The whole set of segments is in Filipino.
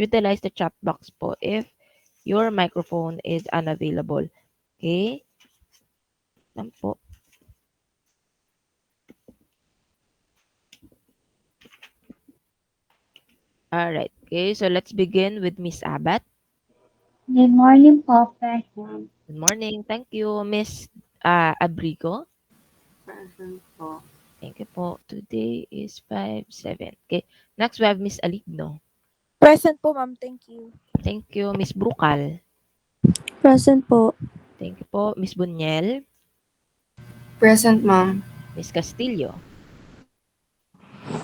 utilize the chat box po if your microphone is unavailable. Okay? Yan po. Alright. Okay, so let's begin with Miss Abat. Good morning po, Present. Good morning. Thank you, Miss Abrigo. Present po. Thank you po. Today is 5/7. Okay. Next, we have Miss Aligno. Present po, ma'am. Thank you. Thank you, Miss Brukal. Present po. Thank you po, Miss Bunyel. Present, ma'am. Miss Castillo.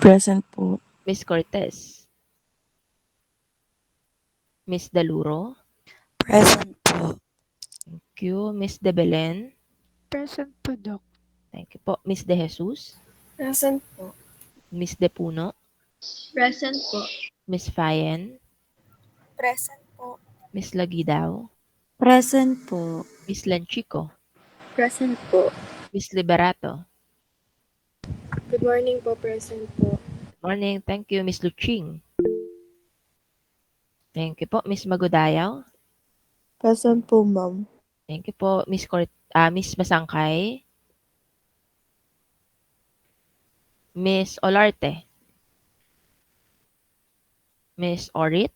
Present po. Miss Cortez. Miss Daluro. Present po. Thank you, Miss De Belen. Present po, Doc. Thank you po, Miss De Jesus. Present po. Miss De Puno. Present po. Miss Fayen. Present po. Miss Lagidao. Present po. Miss Lanchico. Present po. Miss Liberato. Good morning po, present po. Good morning. Thank you, Miss Luching. Thank you po, Miss Magudayaw. Present po, ma'am. Thank you po, Miss Masangkay. Miss Olarte. Miss Orit.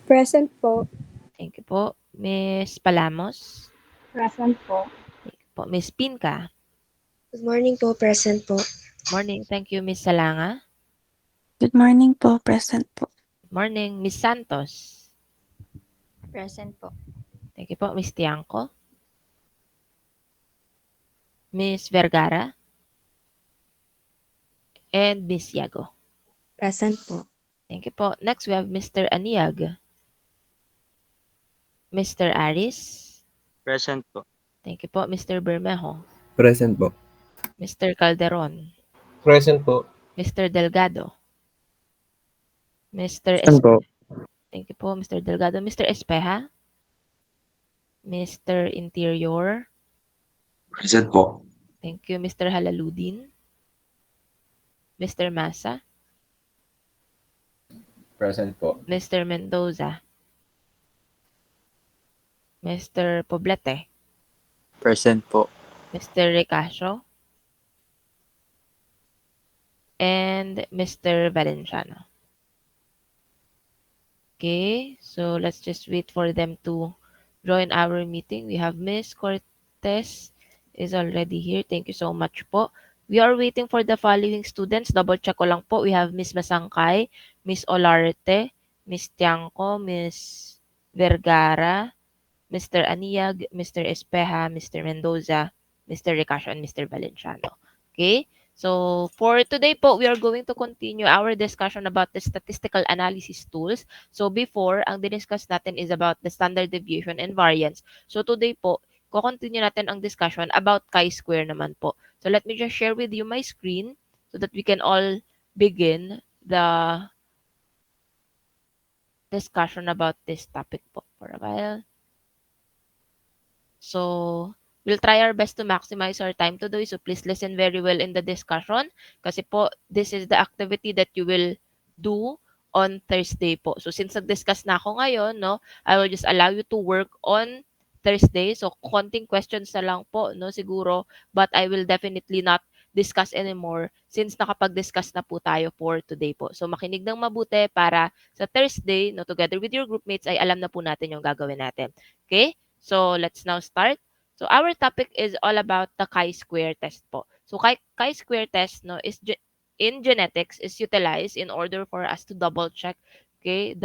Present po. Thank you po, Miss Palamos. Present po. Thank you po, Miss Pinka. Good morning po, present po. Morning. Thank you, Miss Salanga. Good morning po, present po. Good morning, Miss Santos. Present po. Thank you po, Miss Tiangco. Miss Vergara. And Miss Yago. Present po. Thank you po. Next, we have Mr. Aniag. Mr. Aris. Present po. Thank you po, Mr. Bermejo. Present po. Mr. Calderon. Present po. Mr. Delgado. Mr. Present po. Thank you po, Mr. Delgado. Mr. Espeja. Mr. Interior. Present po. Thank you, Mr. Halaludin. Mr. Masa. Present po. Mr. Mendoza. Mr. Poblete. Present po. Mr. Recasio. And Mr. Valenciano. Okay, so let's just wait for them to join our meeting. We have Miss Cortez is already here. Thank you so much po. We are waiting for the following students. Double check ko lang po. We have Miss Masangkay, Miss Olarte, Miss Tiangco, Miss Vergara, Mr. Aniag, Mr. Espeja, Mr. Mendoza, Mr. Recasio, and Mr. Valenciano. Okay? So, for today po, we are going to continue our discussion about the statistical analysis tools. So, before, ang diniscuss natin is about the standard deviation and variance. So, today po, ko-continue natin ang discussion about chi-square naman po. So, let me just share with you my screen so that we can all begin the discussion about this topic po for a while. So, we'll try our best to maximize our time today. So, please listen very well in the discussion. Kasi po, this is the activity that you will do on Thursday po. So, since nag-discuss na ako ngayon, no, I will just allow you to work on Thursday. So, konting questions na lang po, no, siguro. But I will definitely not discuss anymore since nakapag-discuss na po tayo for today po. So, makinig ng mabuti para sa Thursday, no, together with your groupmates, ay alam na po natin yung gagawin natin. Okay? So, let's now start. So, our topic is all about the chi-square test po. So, chi-square test, no, is in genetics is utilized in order for us to double check, okay,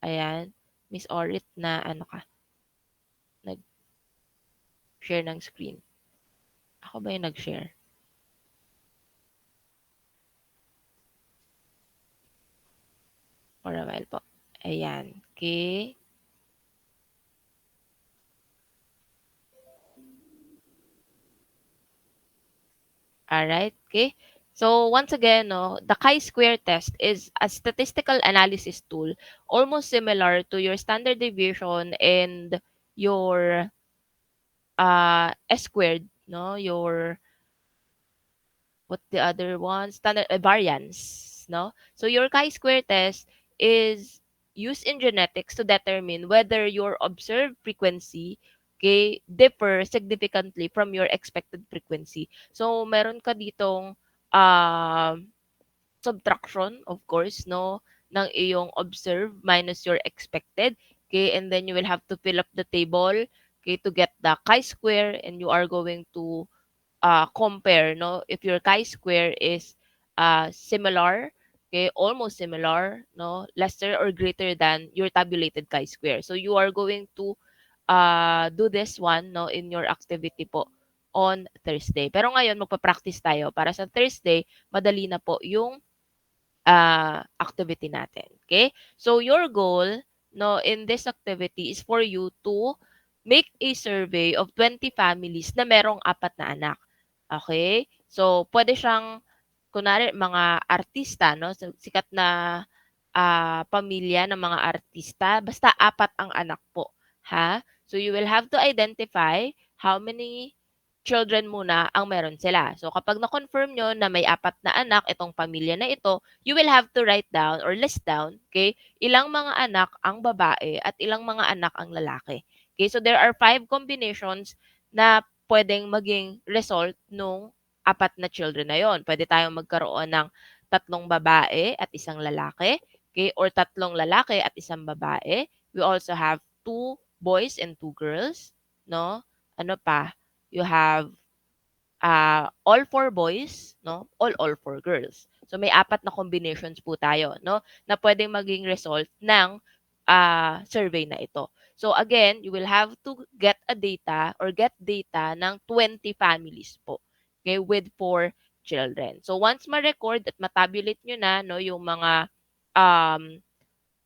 ayan, Miss Orit na ano ka, nag-share ng screen. Ako ba yung nag-share? For a while po. Ayan, okay. Alright, okay. So once again, no, the chi-square test is a statistical analysis tool almost similar to your standard deviation and your S-squared, no, your what the other one, standard variance. test, no? So your chi-square test is used in genetics to determine whether your observed frequency, okay, differ significantly from your expected frequency. So meron ka ditong subtraction, of course, no, ng iyong observed minus your expected. Okay, and then you will have to fill up the table, okay, to get the chi-square, and you are going to compare, no, if your chi-square is similar, okay, almost similar, no, lesser or greater than your tabulated chi-square. So you are going to do this one, no, in your activity po on Thursday. Pero ngayon, magpa-practice tayo. Para sa Thursday, madali na po yung activity natin. Okay? So your goal, no, in this activity is for you to make a survey of 20 families na merong 4 na anak. Okay? So pwede siyang kunwari mga artista, no? So, sikat na pamilya ng mga artista, basta 4 ang anak po, ha? So you will have to identify how many children muna ang meron sila. So kapag na-confirm nyo na may 4 na anak itong pamilya na ito, you will have to write down or list down, okay, ilang mga anak ang babae at ilang mga anak ang lalaki. Okay, so there are 5 combinations na pwedeng maging result nung 4 na children na yon. Pwede tayong magkaroon ng 3 babae at 1 lalaki, okay, or 3 lalaki at 1 babae. We also have 2 boys and 2 girls, no? Ano pa? You have all 4 boys, no? All 4 girls. So may 4 na combinations po tayo, no? Na pwedeng maging result ng survey na ito. So again, you will have to get data ng 20 families po. Okay, with 4 children. So once ma-record at matabulate nyo na, no, yung mga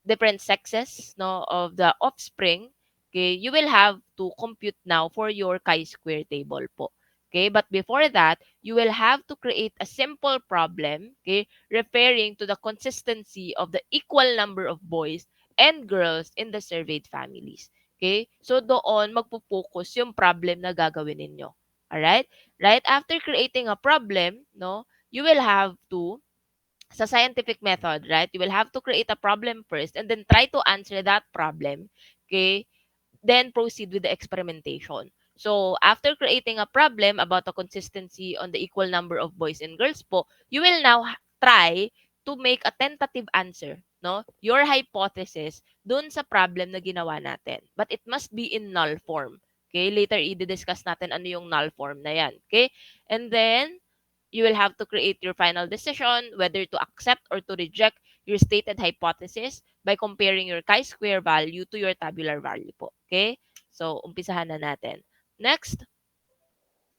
different sexes, no, of the offspring, okay, you will have to compute now for your chi-square table po. Okay, but before that, you will have to create a simple problem, okay, referring to the consistency of the equal number of boys and girls in the surveyed families. Okay, so doon magpo-focus yung problem na gagawin ninyo. Alright? Right after creating a problem, no, you will have to sa scientific method, right? You will have to create a problem first and then try to answer that problem. Okay? Then proceed with the experimentation. So, after creating a problem about the consistency on the equal number of boys and girls po, you will now try to make a tentative answer, no? Your hypothesis dun sa problem na ginawa natin. But it must be in null form. Okay? Later, i-discuss natin ano yung null form na yan. Okay? And then, you will have to create your final decision whether to accept or to reject your stated hypothesis by comparing your chi-square value to your tabular value po. Okay? So, umpisahan na natin. Next.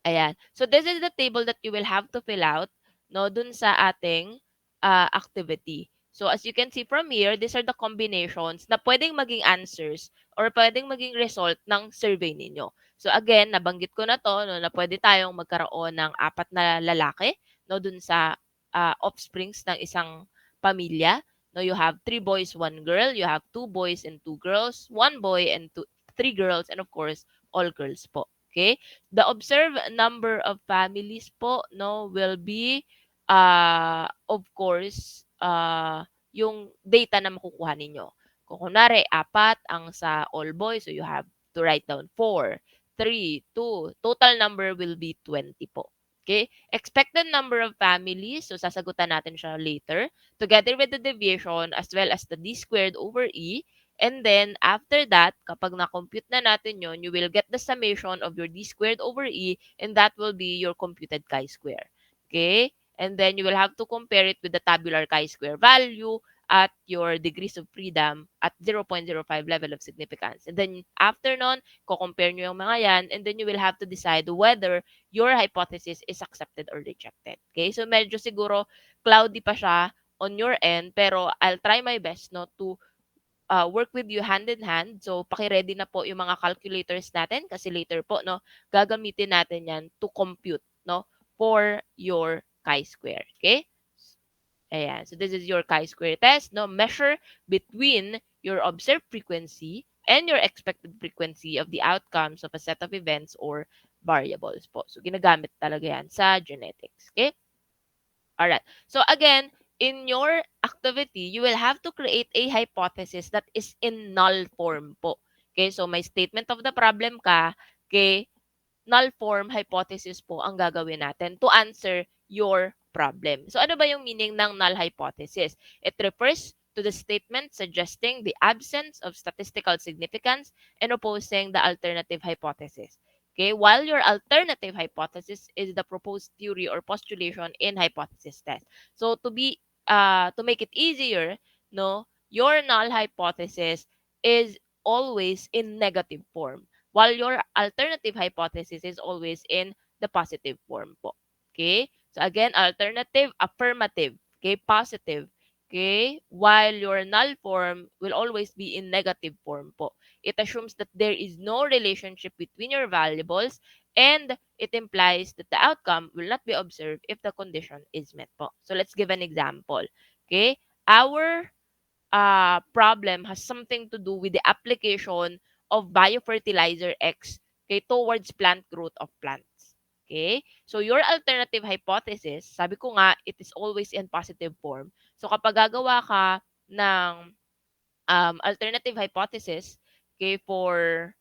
Ayan. So, this is the table that you will have to fill out, no, dun sa ating activity. So, as you can see from here, these are the combinations na pwedeng maging answers or pwedeng maging result ng survey ninyo. So, again, nabanggit ko na to, no, na pwede tayong magkaroon ng 4 na lalaki, no, dun sa offsprings ng isang pamilya. No, you have 3 boys, 1 girl. You have 2 boys and 2 girls, 1 boy and 3 girls, and of course, all girls po. Okay? The observed number of families po, no, will be of course yung data na makukuha ninyo. Kung kunwari 4 ang sa all boys, so you have to write down 4, 3, 2. Total number will be 20 po. Okay? Expected number of families, so sasagutan natin siya later, together with the deviation as well as the d squared over e. And then, after that, kapag na-compute na natin yon, you will get the summation of your d squared over e, and that will be your computed chi-square. Okay? And then, you will have to compare it with the tabular chi-square value at your degrees of freedom at 0.05 level of significance. And then, after nun, ko-compare nyo yung mga yan, and then you will have to decide whether your hypothesis is accepted or rejected. Okay? So, medyo siguro cloudy pa siya on your end, pero I'll try my best, no, to work with you hand in hand. So, paki-ready na po yung mga calculators natin kasi later po, no, gagamitin natin yan to compute, no, for your chi-square. Okay? Ayan. So, this is your chi-square test, no? Measure between your observed frequency and your expected frequency of the outcomes of a set of events or variables po. So, ginagamit talaga yan sa genetics. Okay? Alright. So, again, in your activity, you will have to create a hypothesis that is in null form po. Okay, so may statement of the problem ka, okay, null form hypothesis po ang gagawin natin to answer your problem. So ano ba yung meaning ng null hypothesis? It refers to the statement suggesting the absence of statistical significance and opposing the alternative hypothesis. Okay, while your alternative hypothesis is the proposed theory or postulation in hypothesis test. So to make it easier, no, your null hypothesis is always in negative form while your alternative hypothesis is always in the positive form po. Okay? So again, alternative, affirmative, okay, positive, okay? While your null form will always be in negative form po. It assumes that there is no relationship between your variables and it implies that the outcome will not be observed if the condition is met po. So let's give an example. Okay? Our problem has something to do with the application of biofertilizer X, okay, towards plant growth of plants. Okay? So your alternative hypothesis, sabi ko nga, it is always in positive form. So kapag gagawa ka ng alternative hypothesis, okay, for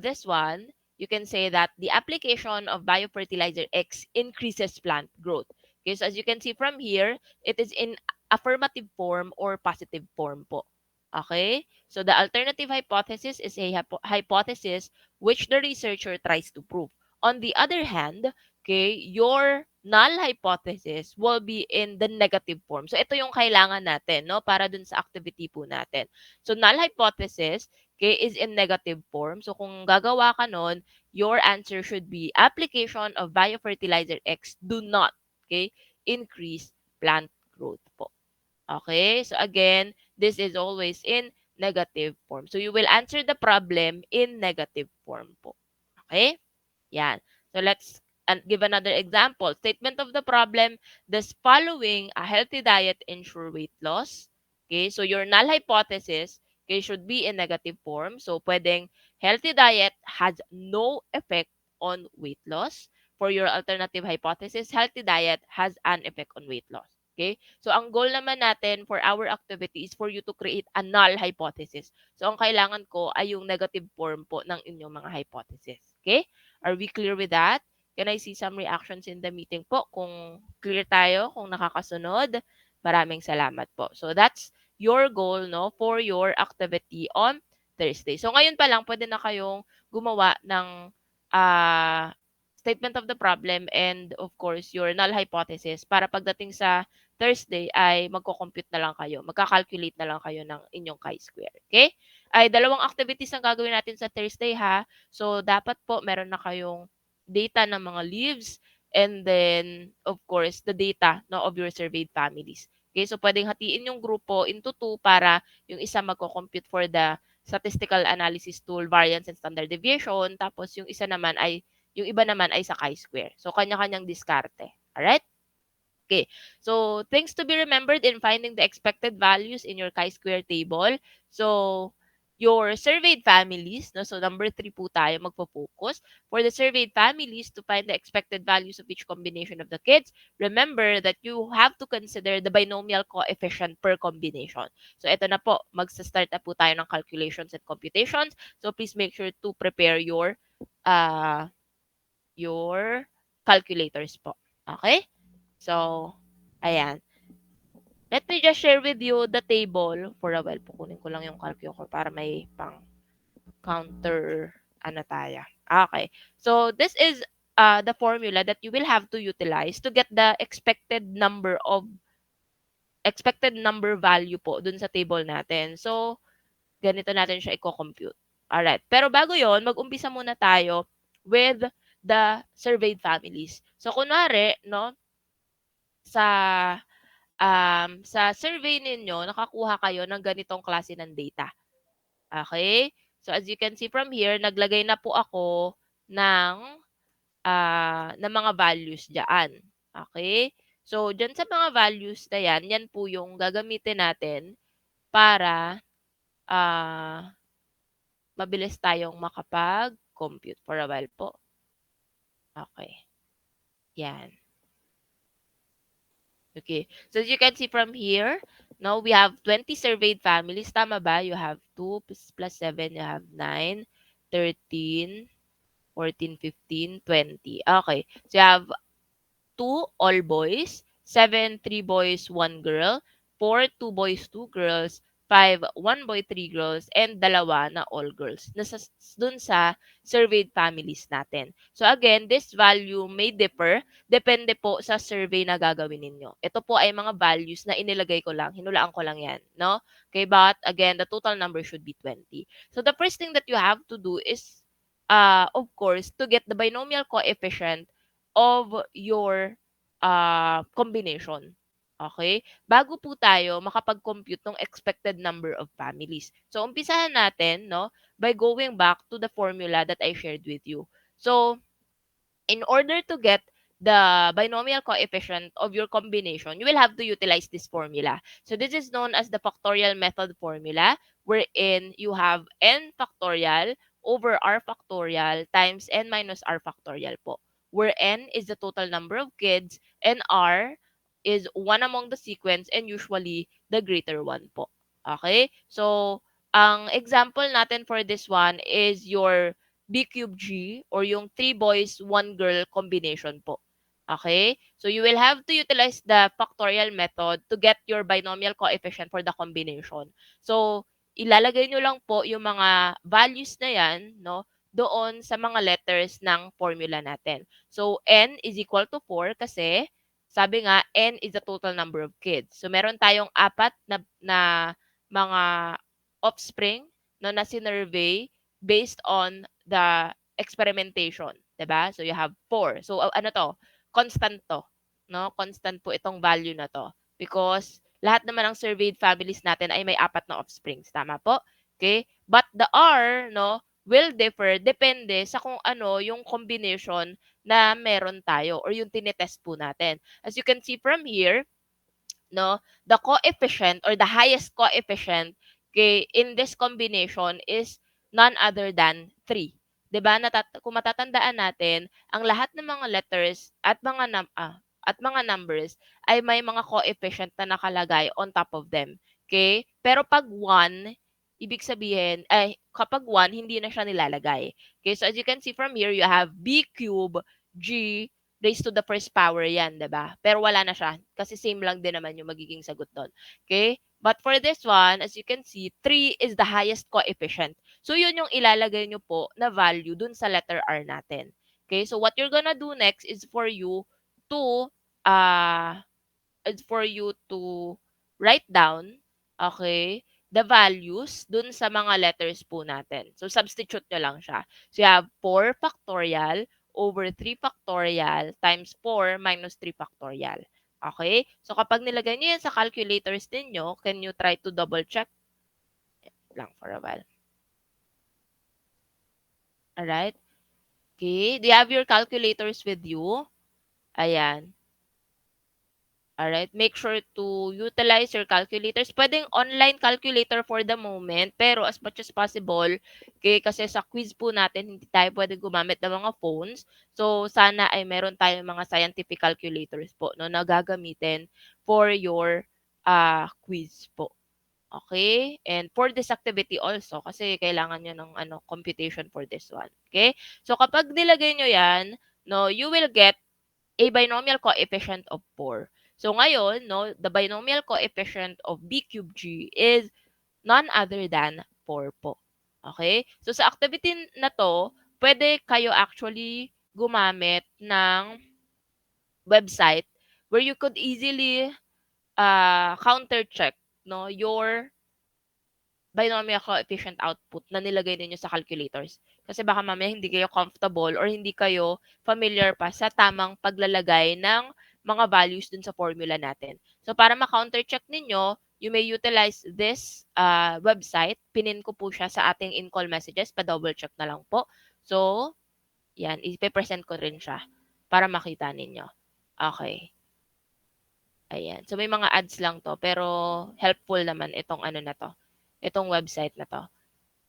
this one, you can say that the application of biofertilizer X increases plant growth. Okay, so as you can see from here, it is in affirmative form or positive form po. Okay, so the alternative hypothesis is a hypothesis which the researcher tries to prove. On the other hand, okay, your null hypothesis will be in the negative form. So ito yung kailangan natin, no, para dun sa activity po natin. So null hypothesis, okay, is in negative form. So kung gagawa ka nun, your answer should be application of biofertilizer X do not, okay, increase plant growth po. Okay? So again, this is always in negative form. So you will answer the problem in negative form po. Okay? Yan. So let's give another example. Statement of the problem, does following a healthy diet ensure weight loss? Okay, so your null hypothesis, okay, should be in negative form. So pwedeng healthy diet has no effect on weight loss. For your alternative hypothesis, healthy diet has an effect on weight loss. Okay? So ang goal naman natin for our activity is for you to create a null hypothesis. So ang kailangan ko ay yung negative form po ng inyong mga hypothesis. Okay? Are we clear with that? Can I see some reactions in the meeting po? Kung clear tayo, kung nakakasunod, maraming salamat po. So that's your goal, no, for your activity on Thursday. So ngayon pa lang, pwede na kayong gumawa ng statement of the problem and of course your null hypothesis para pagdating sa Thursday ay magko-compute na lang kayo. Magka-calculate na lang kayo ng inyong chi-square. Okay? Ay dalawang activities ang gagawin natin sa Thursday ha. So, dapat po meron na kayong data ng mga leaves and then, of course, the data no, of your surveyed families. Okay, so pwedeng hatiin yung grupo into two para yung isa magko-compute for the statistical analysis tool, variance and standard deviation. Tapos yung yung iba naman ay sa chi-square. So, kanya-kanyang diskarte. Alright? Okay. So, things to be remembered in finding the expected values in your chi-square table. So, your surveyed families, no? So, number 3 po tayo magpo-focus. For the surveyed families, to find the expected values of each combination of the kids, remember that you have to consider the binomial coefficient per combination. So, ito na po. Magsa-start na po tayo ng calculations and computations. So, please make sure to prepare your calculators po. Okay? So, ayan. Let me just share with you the table for a while. Pukunin ko lang yung calculator para may pang counter tayo. Okay. So, this is the formula that you will have to utilize to get the expected number value po dun sa table natin. So, ganito natin siya i-compute. Alright. Pero bago yon, mag-umpisa muna tayo with the surveyed families. So, kunwari, no, sa survey ninyo, nakakuha kayo ng ganitong klase ng data. Okay? So, as you can see from here, naglagay na po ako ng mga values dyan. Okay? So, dyan sa mga values na yan po yung gagamitin natin para mabilis tayong makapag-compute for a while po. Okay. Yan. Okay. So as you can see from here, now we have 20 surveyed families. Tama ba? You have 2 plus 7, you have 9, 13, 14, 15, 20. Okay. So you have 2 all boys, 7 3 boys, 1 girl, 4 2 boys, 2 girls, 5 1 boy, 3 girls, and dalawa na all girls. Dun sa surveyed families natin. So again, this value may differ. Depende po sa survey na gagawin ninyo. Ito po ay mga values na inilagay ko lang. Hinulaan ko lang yan. No? Okay, but again, the total number should be 20. So the first thing that you have to do is, of course, to get the binomial coefficient of your combination. Okay? Bago po tayo makapag-compute ng expected number of families. So, umpisahan natin, no, by going back to the formula that I shared with you. So, in order to get the binomial coefficient of your combination, you will have to utilize this formula. So this is known as the factorial method formula, wherein you have n factorial over r factorial times n minus r factorial po, where n is the total number of kids and r is one among the sequence and usually the greater one po. Okay? So, ang example natin for this one is your B cube G or yung 3 boys, 1 girl combination po. Okay? So, you will have to utilize the factorial method to get your binomial coefficient for the combination. So, ilalagay nyo lang po yung mga values na yan, no, doon sa mga letters ng formula natin. So, n is equal to 4 kasi sabi nga, n is the total number of kids. So, meron tayong 4 na mga offspring no, na sinurvey based on the experimentation, 'di ba? So you have 4. So ano to? Constant to, no? Constant po itong value na to because lahat naman ng surveyed families natin ay may 4 na offsprings, tama po? Okay? But the R, no, will differ depende sa kung ano yung combination na meron tayo or yung tinetest po natin. As you can see from here, no, the coefficient or the highest coefficient in this combination is none other than 3. 'Di ba? Kung matatandaan natin, ang lahat ng mga letters at mga numbers ay may mga coefficient na nakalagay on top of them. Okay? Pero pag 1, ibig sabihin, ay, kapag 1, hindi na siya nilalagay. Okay? So as you can see from here, you have B cube G raised to the first power yan, 'di ba? Pero wala na siya kasi same lang din naman yung magiging sagot doon. Okay? But for this one, as you can see, 3 is the highest coefficient. So yun yung ilalagay nyo po na value dun sa letter R natin. Okay? So what you're gonna do next to uh is for you to write down, okay, the values dun sa mga letters po natin. So substitute nyo lang siya. So you have 4 factorial over 3 factorial times 4 minus 3 factorial. Okay? So kapag nilagay niyo yan sa calculators ninyo, can you try to double check? Lang for a while. Alright? Okay. Do you have your calculators with you? Ayan. Alright? Make sure to utilize your calculators. Pwedeng online calculator for the moment, pero as much as possible, okay, kasi sa quiz po natin, hindi tayo pwedeng gumamit ng mga phones. So, sana ay meron tayong mga scientific calculators po, no, na gagamitin for your quiz po. Okay? And for this activity also, kasi kailangan nyo ng computation for this one. Okay? So, kapag nilagay nyo yan, no, you will get a binomial coefficient of 4. So ngayon, no, the binomial coefficient of B cube G is none other than 4 po. Okay? So sa activity na to, pwede kayo actually gumamit ng website where you could easily counter-check, no, your binomial coefficient output na nilagay ninyo sa calculators. Kasi baka mamaya hindi kayo comfortable or hindi kayo familiar pa sa tamang paglalagay ng mga values dun sa formula natin. So, para ma-counter-check ninyo, you may utilize this website. Pinin ko po siya sa ating in-call messages. Pa-double check na lang po. So, yan. Ipe-present ko rin siya para makita ninyo. Okay. Ayan. So, may mga ads lang to. Pero, helpful naman itong ano na to. Itong website na to.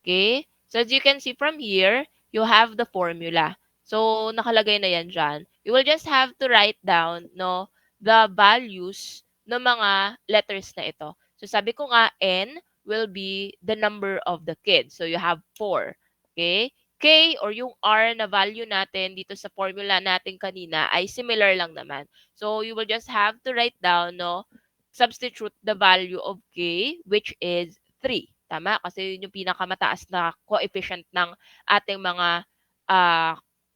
Okay? So, as you can see from here, you have the formula. So, nakalagay na yan dyan. You will just have to write down, no, the values ng mga letters na ito. So sabi ko nga, N will be the number of the kids. So you have 4. Okay? K or yung R na value natin dito sa formula natin kanina ay similar lang naman. So you will just have to write down, no, substitute the value of K, which is 3. Tama? Kasi yun yung pinakamataas na coefficient ng ating mga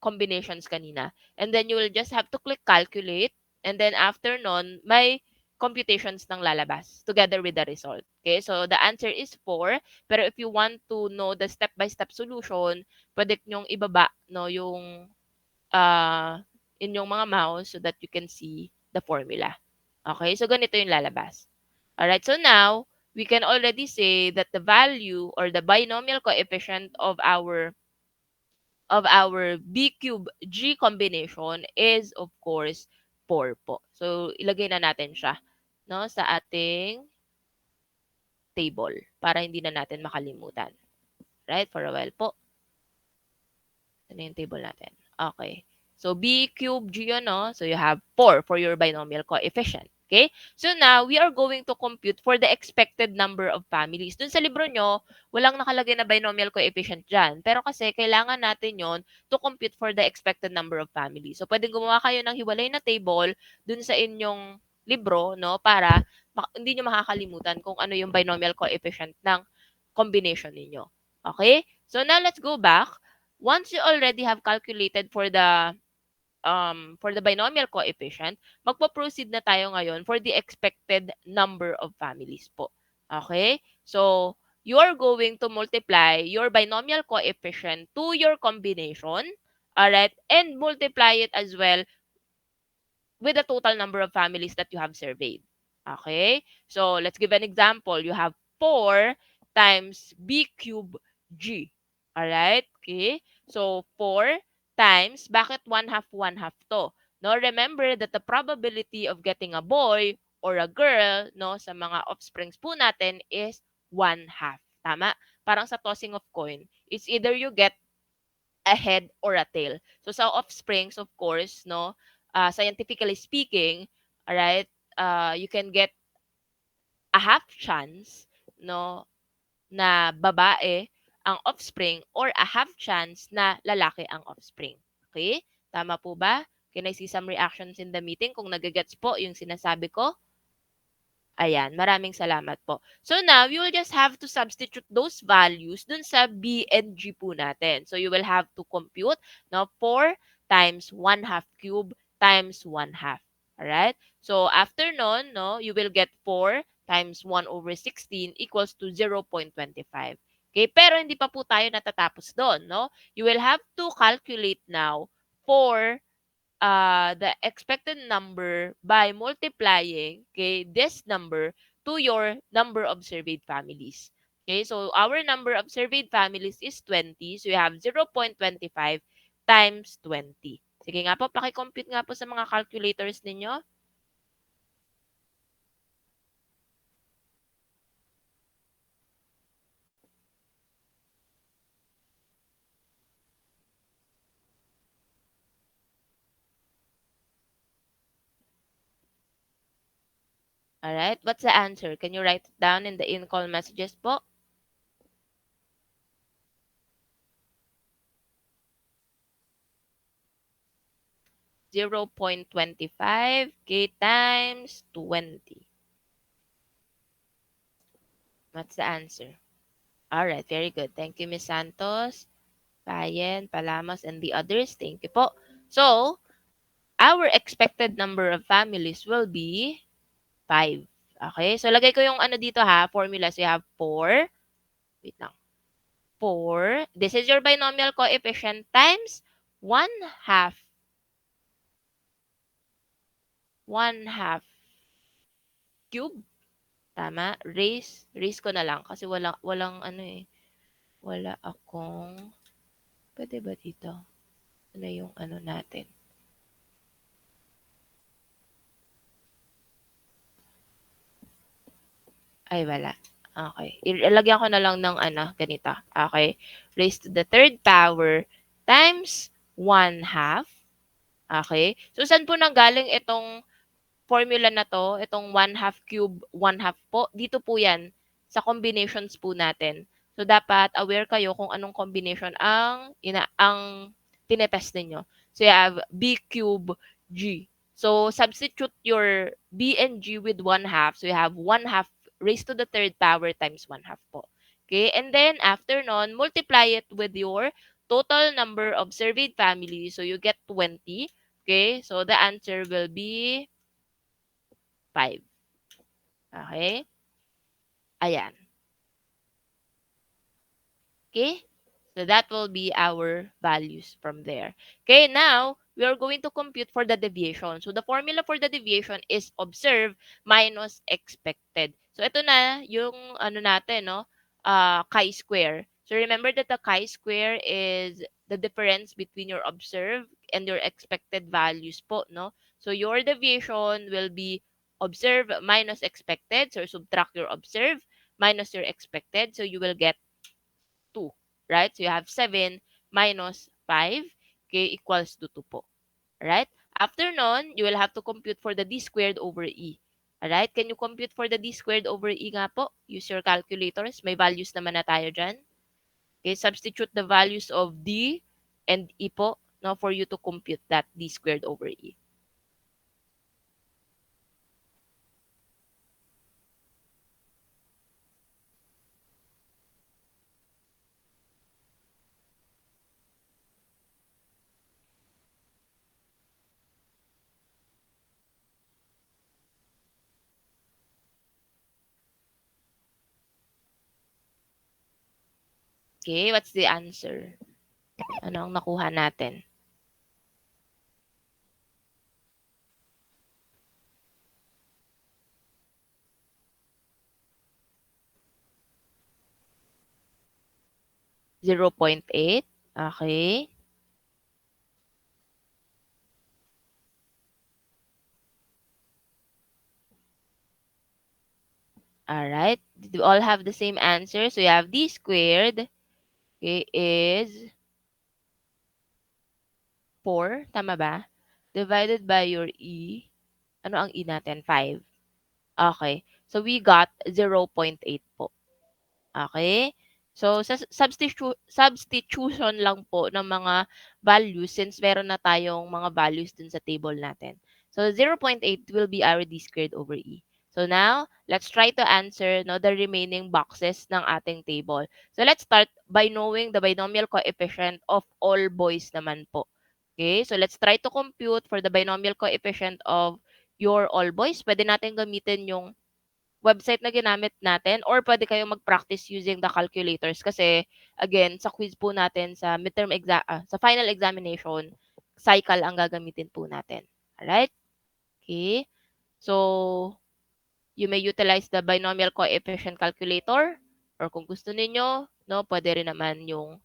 combinations kanina. And then you will just have to click calculate. And then after nun, may computations ng lalabas together with the result. Okay, so the answer is 4. Pero if you want to know the step-by-step solution, pwede nyong ibaba, no, yung inyong mga mouse so that you can see the formula. Okay, so ganito yung lalabas. Alright, so now, we can already say that the value or the binomial coefficient of our B cube G combination is of course 4 po. So ilagay na natin siya, no, sa ating table para hindi na natin makalimutan. Right? For a while po. Ano yung table natin? Okay. So B cube G yun, no? So you have 4 for your binomial coefficient. Okay? So now, we are going to compute for the expected number of families. Dun sa libro nyo, walang nakalagay na binomial coefficient dyan. Pero kasi, kailangan natin yon to compute for the expected number of families. So, pwedeng gumawa kayo ng hiwalay na table dun sa inyong libro, no? Para hindi nyo makakalimutan kung ano yung binomial coefficient ng combination ninyo. Okay? So, now let's go back. Once you already have calculated for the binomial coefficient, magpo-proceed na tayo ngayon for the expected number of families po. Okay? So, you are going to multiply your binomial coefficient to your combination, alright, and multiply it as well with the total number of families that you have surveyed. Okay? So, let's give an example. You have 4 times B cube G. Alright? Okay? So, 4 times, bakit 1/2 to? No, remember that the probability of getting a boy or a girl, no, sa mga offsprings po natin is 1/2. Tama? Parang sa tossing of coin. It's either you get a head or a tail. So sa offsprings, of course, no, scientifically speaking, alright, you can get a half chance, no, na babae ang offspring or a half chance na lalaki ang offspring. Okay? Tama po ba? Can I see some reactions in the meeting kung nagagets po yung sinasabi ko? Ayan, maraming salamat po. So now, you will just have to substitute those values dun sa B and G po natin. So you will have to compute, no, 4 times 1/2 cube times 1/2. Alright? So after nun, no, you will get 4 times 1/16 equals to 0.25. Okay, pero hindi pa po tayo natatapos doon, no? You will have to calculate now for the expected number by multiplying, okay, this number to your number of surveyed families. Okay, so our number of surveyed families is 20. So you have 0.25 times 20. Sige nga po, paki-compute nga po sa mga calculators ninyo. Alright, what's the answer? Can you write it down in the in-call messages po? (0.25) K times 20. What's the answer? Alright, very good. Thank you, Ms. Santos, Payen, Palamos, and the others. Thank you po. So, our expected number of families will be 5. Okay? So, lagay ko yung ano dito ha, formula. So, you have 4. Wait lang. 4. This is your binomial coefficient times 1/2. 1/2 cube. Tama? Raise ko na lang kasi walang ano eh. Wala akong, pwede ba dito? Ano yung ano natin? Ay, wala. Okay. Ilagyan ko na lang ng ano, ganito. Okay. Raised to the third power times 1/2. Okay. So, saan po nanggaling itong formula na to, itong 1/2 cube, 1/2 po, dito po yan sa combinations po natin. So, dapat aware kayo kung anong combination ang tinetest ninyo. So, you have B cube G. So, substitute your B and G with 1/2. So, you have 1/2 raised to the third power times 1/2 po. Okay? And then, after nun, multiply it with your total number of surveyed families. So, you get 20. Okay? So, the answer will be 5. Okay? Ayan. Okay? So that will be our values from there. Okay, now we are going to compute for the deviation. So the formula for the deviation is observed minus expected. So ito na yung ano natin, no? Chi-square. So remember that the chi-square is the difference between your observed and your expected values po, no? So your deviation will be observed minus expected. So subtract your observed minus your expected. So you will get 2, right? So you have 7 minus 5, okay, equals to 2 po. Alright? After nun, you will have to compute for the d squared over e. Alright? Can you compute for the d squared over e nga po? Use your calculators. May values naman na tayo dyan. Okay, substitute the values of d and e po, no, for you to compute that d squared over e. Okay, what's the answer? Ano ang nakuha natin? .8. Okay. Alright. Did we all have the same answer? So you have d squared, okay, is 4. Tama ba? Divided by your e. Ano ang e natin? 5. Okay. So we got 0.8 po. Okay? So, sa substitution lang po ng mga values since meron na tayong mga values dun sa table natin. So, 0.8 will be our d squared over e. So, now, let's try to answer no, the remaining boxes ng ating table. So, let's start by knowing the binomial coefficient of all boys naman po. Okay? So, let's try to compute for the binomial coefficient of your all boys. Pwede natin gamitin yung website na ginamit natin or pwede kayong mag-practice using the calculators kasi again sa quiz po natin sa sa final examination cycle ang gagamitin po natin. Alright? Okay. So you may utilize the binomial coefficient calculator or kung gusto niyo, no, pwede rin naman yung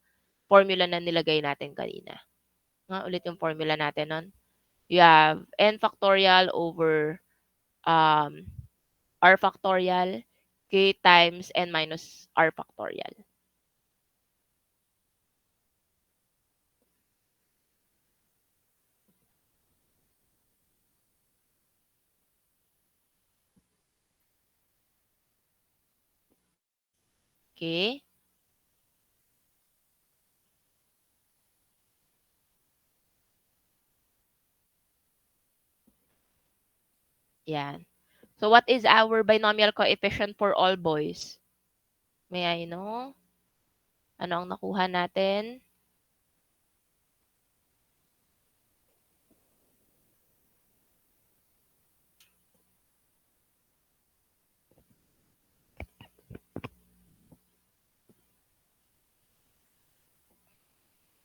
formula na nilagay natin kanina. Ulit yung formula natin nun. You have n factorial over r factorial, k times n minus r factorial. Okay? Yan. So, what is our binomial coefficient for all boys? May I know? Ano ang nakuha natin?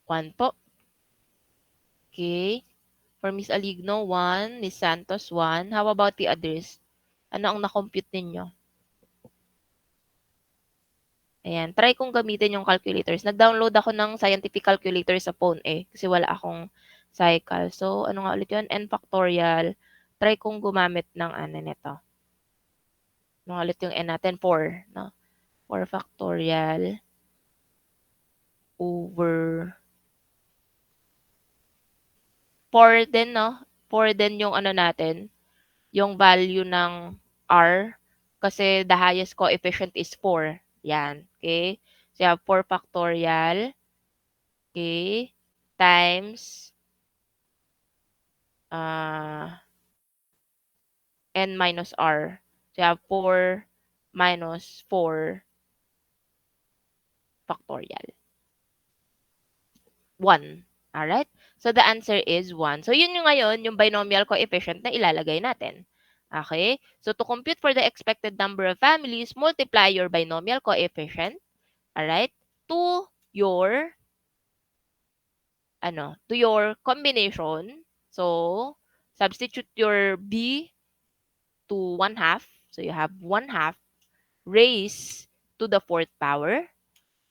One po. Okay. For Miss Aligno, 1. Miss Santos, 1. How about the others? Ano ang na-compute ninyo? Ayan. Try kong gamitin yung calculators. Nag-download ako ng scientific calculator sa phone kasi wala akong cycle. So, ano nga ulit yun? N factorial. Try kong gumamit ng ano nito. Ano nga ulit yung N natin? 4. No? 4 factorial over 4 din, no? 4 din yung ano natin. yung value ng R kasi the highest coefficient is 4. Yan. Okay? So, you have 4 factorial. Okay? Times n minus R. So, you have 4 minus 4 factorial. 1. Alright? So, the answer is 1. So, yun yung ngayon, yung binomial coefficient na ilalagay natin. Okay? So, to compute for the expected number of families, multiply your binomial coefficient, alright, to your, to your combination. So, substitute your B to 1/2. So, you have 1/2 raised to the 4th power.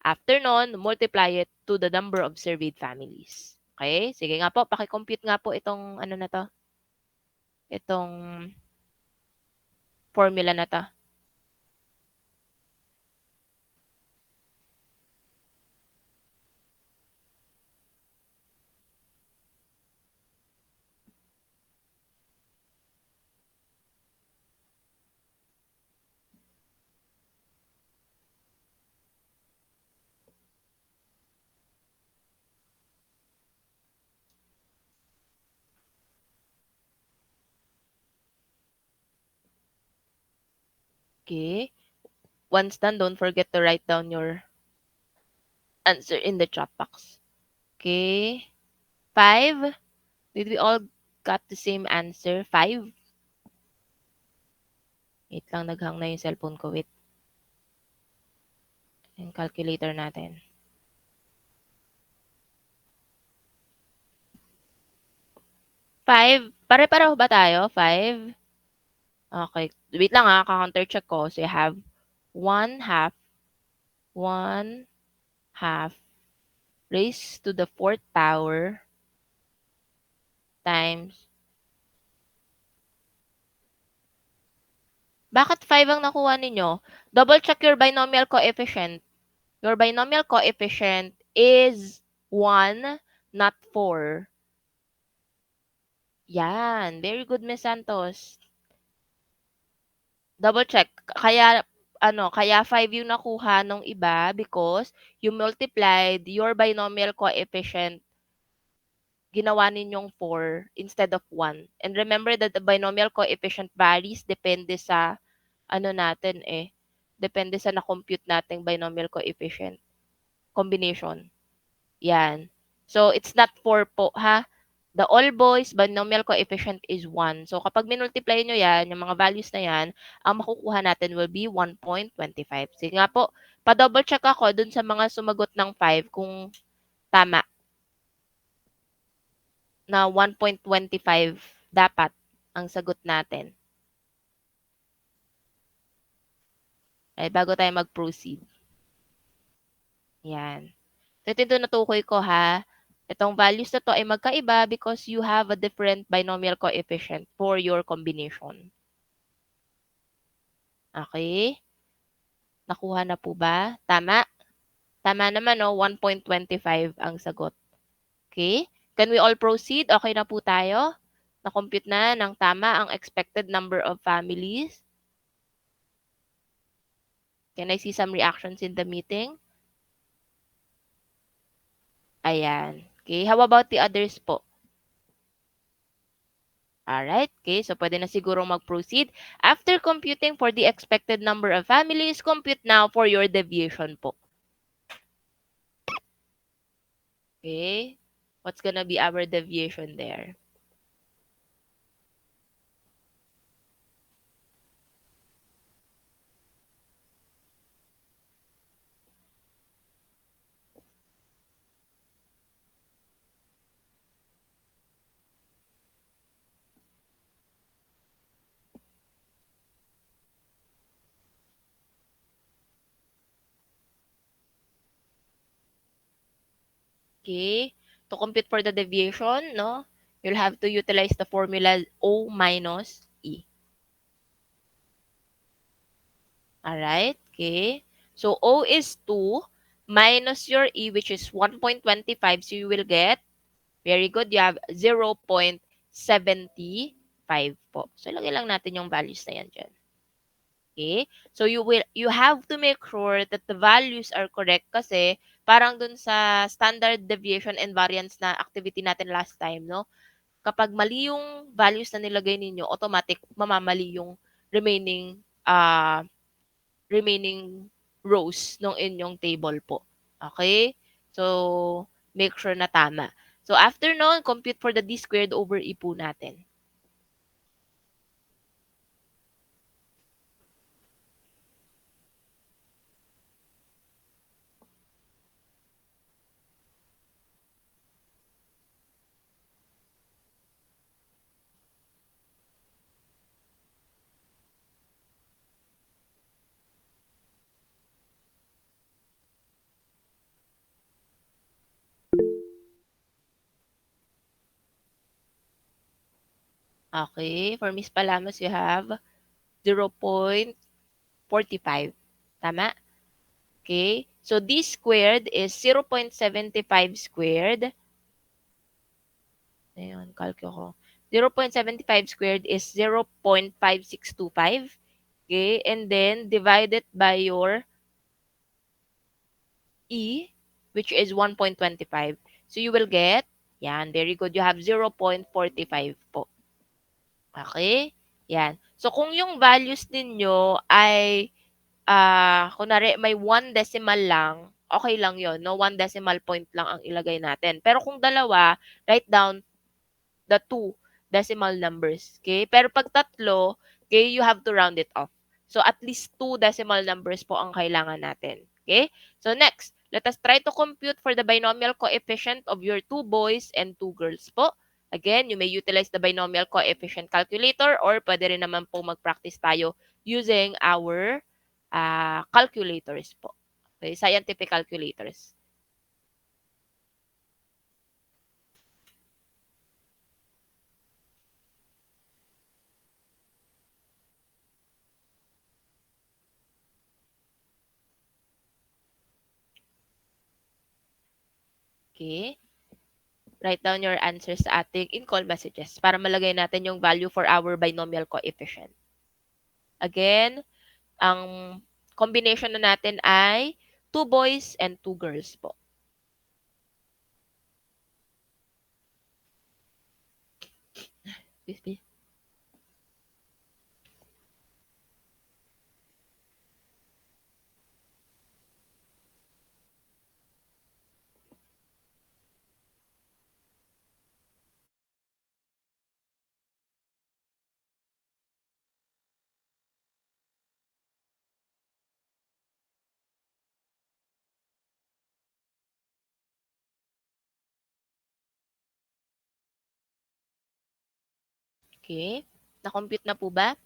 After nun, multiply it to the number of surveyed families. Okay? Sige nga po, paki-compute nga po itong ano na to. Itong formula na to. Okay? Once done, don't forget to write down your answer in the chat box. Okay? 5. Did we all got the same answer? 5? Wait lang, naghang na yung cellphone ko. Wait. Yung calculator natin. 5. Pare-pareho ba tayo? 5? Okay. Wait lang counter check ko. So, you have 1/2 raised to the 4th power times. Bakit 5 ang nakuha ninyo? Double check your binomial coefficient. Your binomial coefficient is 1, not 4. Yan. Very good, Miss Santos. Double check. Kaya 5 yung nakuha nung iba because you multiplied your binomial coefficient, ginawa ninyong 4 instead of 1. And remember that the binomial coefficient varies depende sa natin depende sa na-compute nating binomial coefficient combination. Yan. So, it's not 4 po, ha? The all boys binomial coefficient is 1. So, kapag minultiply nyo yan, yung mga values na yan, ang makukuha natin will be 1.25. Sige nga po, pa-double check ako dun sa mga sumagot ng 5 kung tama. Na 1.25 dapat ang sagot natin. Ay, bago tayo mag-proceed. Yan. So, ito yung natukoy ko, ha? Itong values na to ay magkaiba because you have a different binomial coefficient for your combination. Okay? Nakuha na po ba? Tama? Tama naman, no? 1.25 ang sagot. Okay? Can we all proceed? Okay na po tayo? Na-compute na ng tama ang expected number of families? Can I see some reactions in the meeting? Ayan. Okay, how about the others po? Alright, okay, so pwede na siguro mag-proceed. After computing for the expected number of families, compute now for your deviation po. Okay, what's gonna be our deviation there? Okay, to compute for the deviation, no, you'll have to utilize the formula O minus E. Alright, okay. So, O is 2 minus your E, which is 1.25. So, you will get, very good, you have 0.75. po. So, lagay lang natin yung values na yan dyan. Okay? So, you have to make sure that the values are correct kasi parang dun sa standard deviation and variance na activity natin last time, no? Kapag mali yung values na nilagay ninyo, automatic mamamali yung remaining remaining rows ng inyong table po. Okay? So, make sure na tama. So, after nun, compute for the d squared over e po natin. Okay? For Miss Palamas, you have 0.45. Tama? Okay? So, d squared is 0.75 squared. Ayun, calculate ko. 0.75 squared is 0.5625. Okay? And then, divide it by your E, which is 1.25. So, you will get, yan, very good. You have 0.45 po. Okay? Yan. So, kung yung values ninyo ay, kunwari, may 1 decimal lang, okay lang yon, no? 1 decimal point lang ang ilagay natin. Pero kung dalawa, write down the 2 decimal numbers. Okay? Pero pag tatlo, okay, you have to round it off. So, at least 2 decimal numbers po ang kailangan natin. Okay? So, next, let us try to compute for the binomial coefficient of your 2 boys and 2 girls po. Again, you may utilize the binomial coefficient calculator or pwede rin naman po mag-practice tayo using our calculators po. Okay? Scientific calculators. Okay? Write down your answers sa ating in-call messages para malagay natin yung value for our binomial coefficient. Again, ang combination na natin ay 2 boys and 2 girls po. Excuse me. Okay. Na-compute na po ba?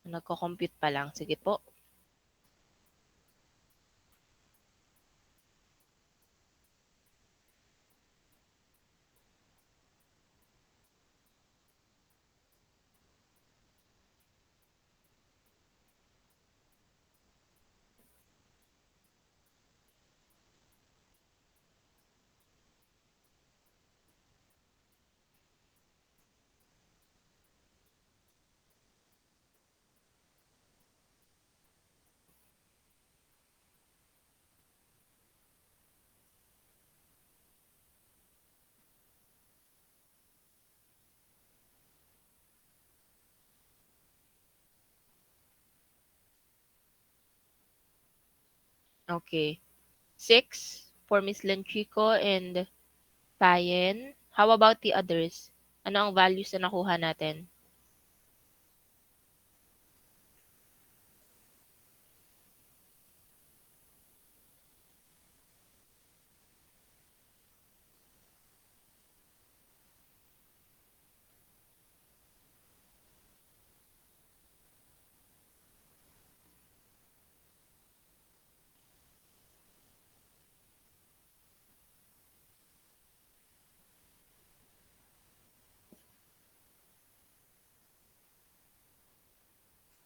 Nagko-compute pa lang. Sige po. Okay. 6 for Miss Lenchico and Payen. How about the others? Ano ang values na nakuha natin?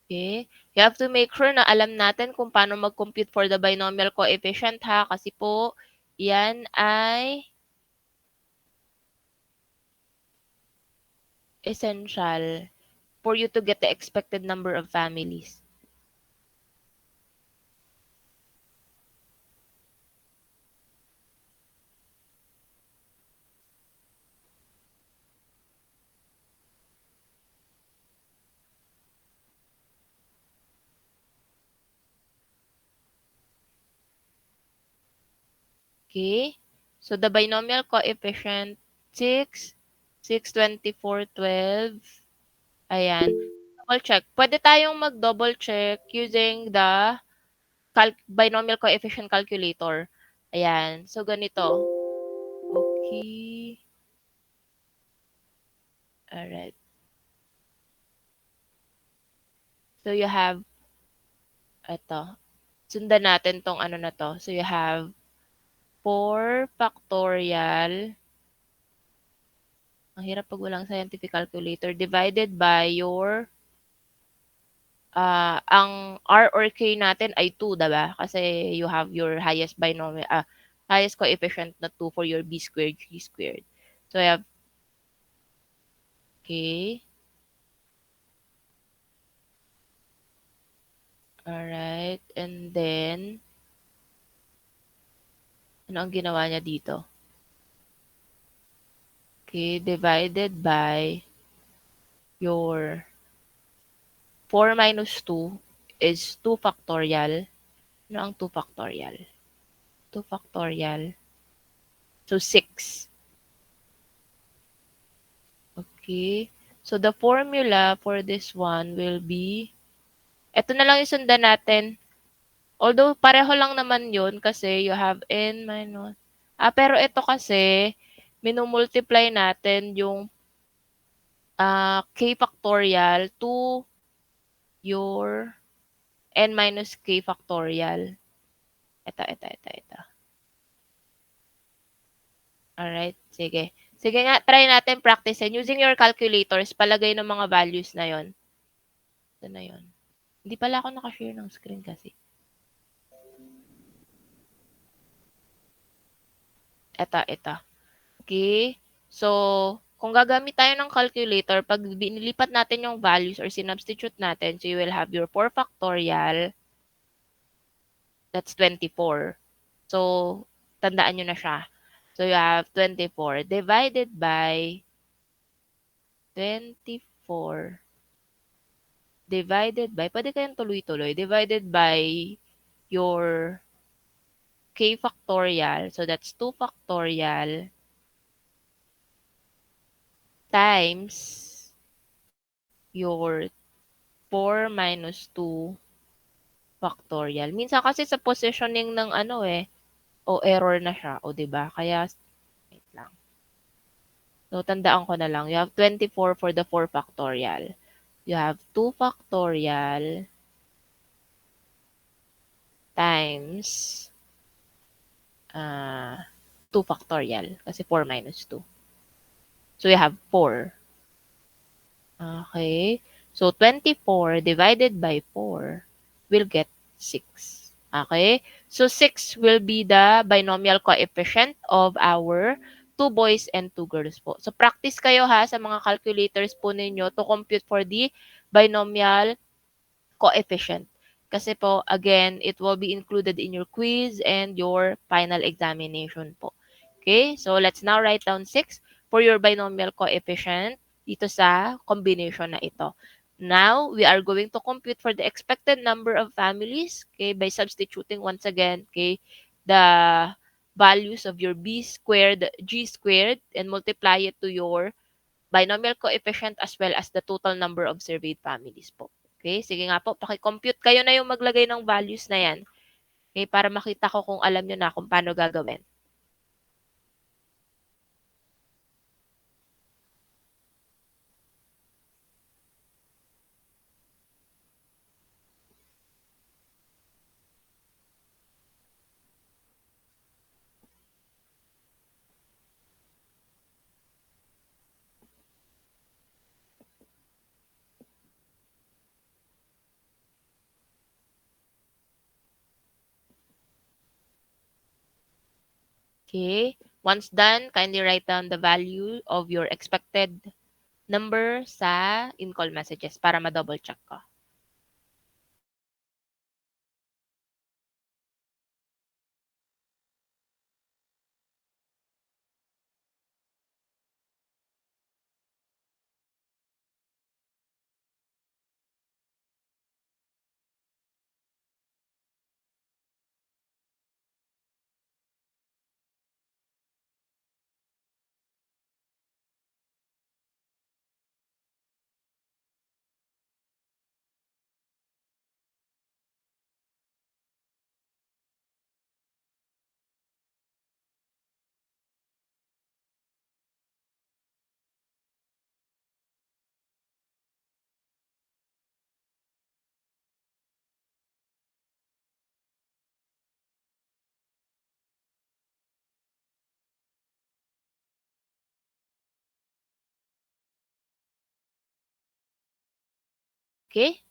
Okay? You have to make sure na alam natin kung paano mag-compute for the binomial coefficient ha. Kasi po, yan ay essential for you to get the expected number of families? Okay? So the binomial coefficient 6, 6, 24, 12. Ayan. Double check. Pwede tayong mag-double check using the binomial coefficient calculator. Ayan. So ganito. Okay. Alright. So you have, ito. Sundan natin tong ano na to. So you have 4 factorial. Ang hirap pag walang scientific calculator. Divided by your, ang R or K natin ay 2, diba? Kasi you have your highest binomial, highest coefficient na 2 for your B squared, G squared. So you have, okay. Alright. And then, ano ang ginawa niya dito? Okay, divided by your 4 minus 2 is 2 factorial. Ano ang 2 factorial? 2 factorial. So, 6. Okay. So, the formula for this one will be, ito na lang yung sundan natin. Although, pareho lang naman yun kasi you have n minus, pero ito kasi, minumultiply natin yung k factorial to your n minus k factorial. Ito. Alright, sige. Sige nga, try natin practicein. Using your calculators, palagay ng mga values na yon. Ito na yon. Hindi pala ako nakashare ng screen kasi. Ito. Okay? So, kung gagamit tayo ng calculator, pag binilipat natin yung values or sinubstitute natin, so you will have your 4 factorial, that's 24. So, tandaan nyo na siya. So, you have 24 divided by 24 divided by, pwede kayong tuloy-tuloy, divided by your k factorial. So, that's 2 factorial times your 4 minus 2 factorial. Minsan kasi sa positioning ng ano o error na siya. O, diba? Kaya, wait lang. So, tandaan ko na lang. You have 24 for the 4 factorial. You have 2 factorial times 2 factorial. Kasi 4 minus 2. So, you have 4. Okay. So, 24 divided by 4 will get 6. Okay. So, 6 will be the binomial coefficient of our 2 boys and 2 girls po. So, practice kayo ha sa mga calculators po ninyo to compute for the binomial coefficient. Kasi po, again, it will be included in your quiz and your final examination po. Okay, so let's now write down 6 for your binomial coefficient dito sa combination na ito. Now, we are going to compute for the expected number of families, okay, by substituting once again, okay, the values of your b squared, g squared, and multiply it to your binomial coefficient as well as the total number of surveyed families po. Okay, sige nga po, paki-compute kayo na yung maglagay ng values na yan. Okay, para makita ko kung alam nyo na kung paano gagawin. Okay. Once done, kindly write down the value of your expected number sa in-call messages para ma-double check ko. Okay?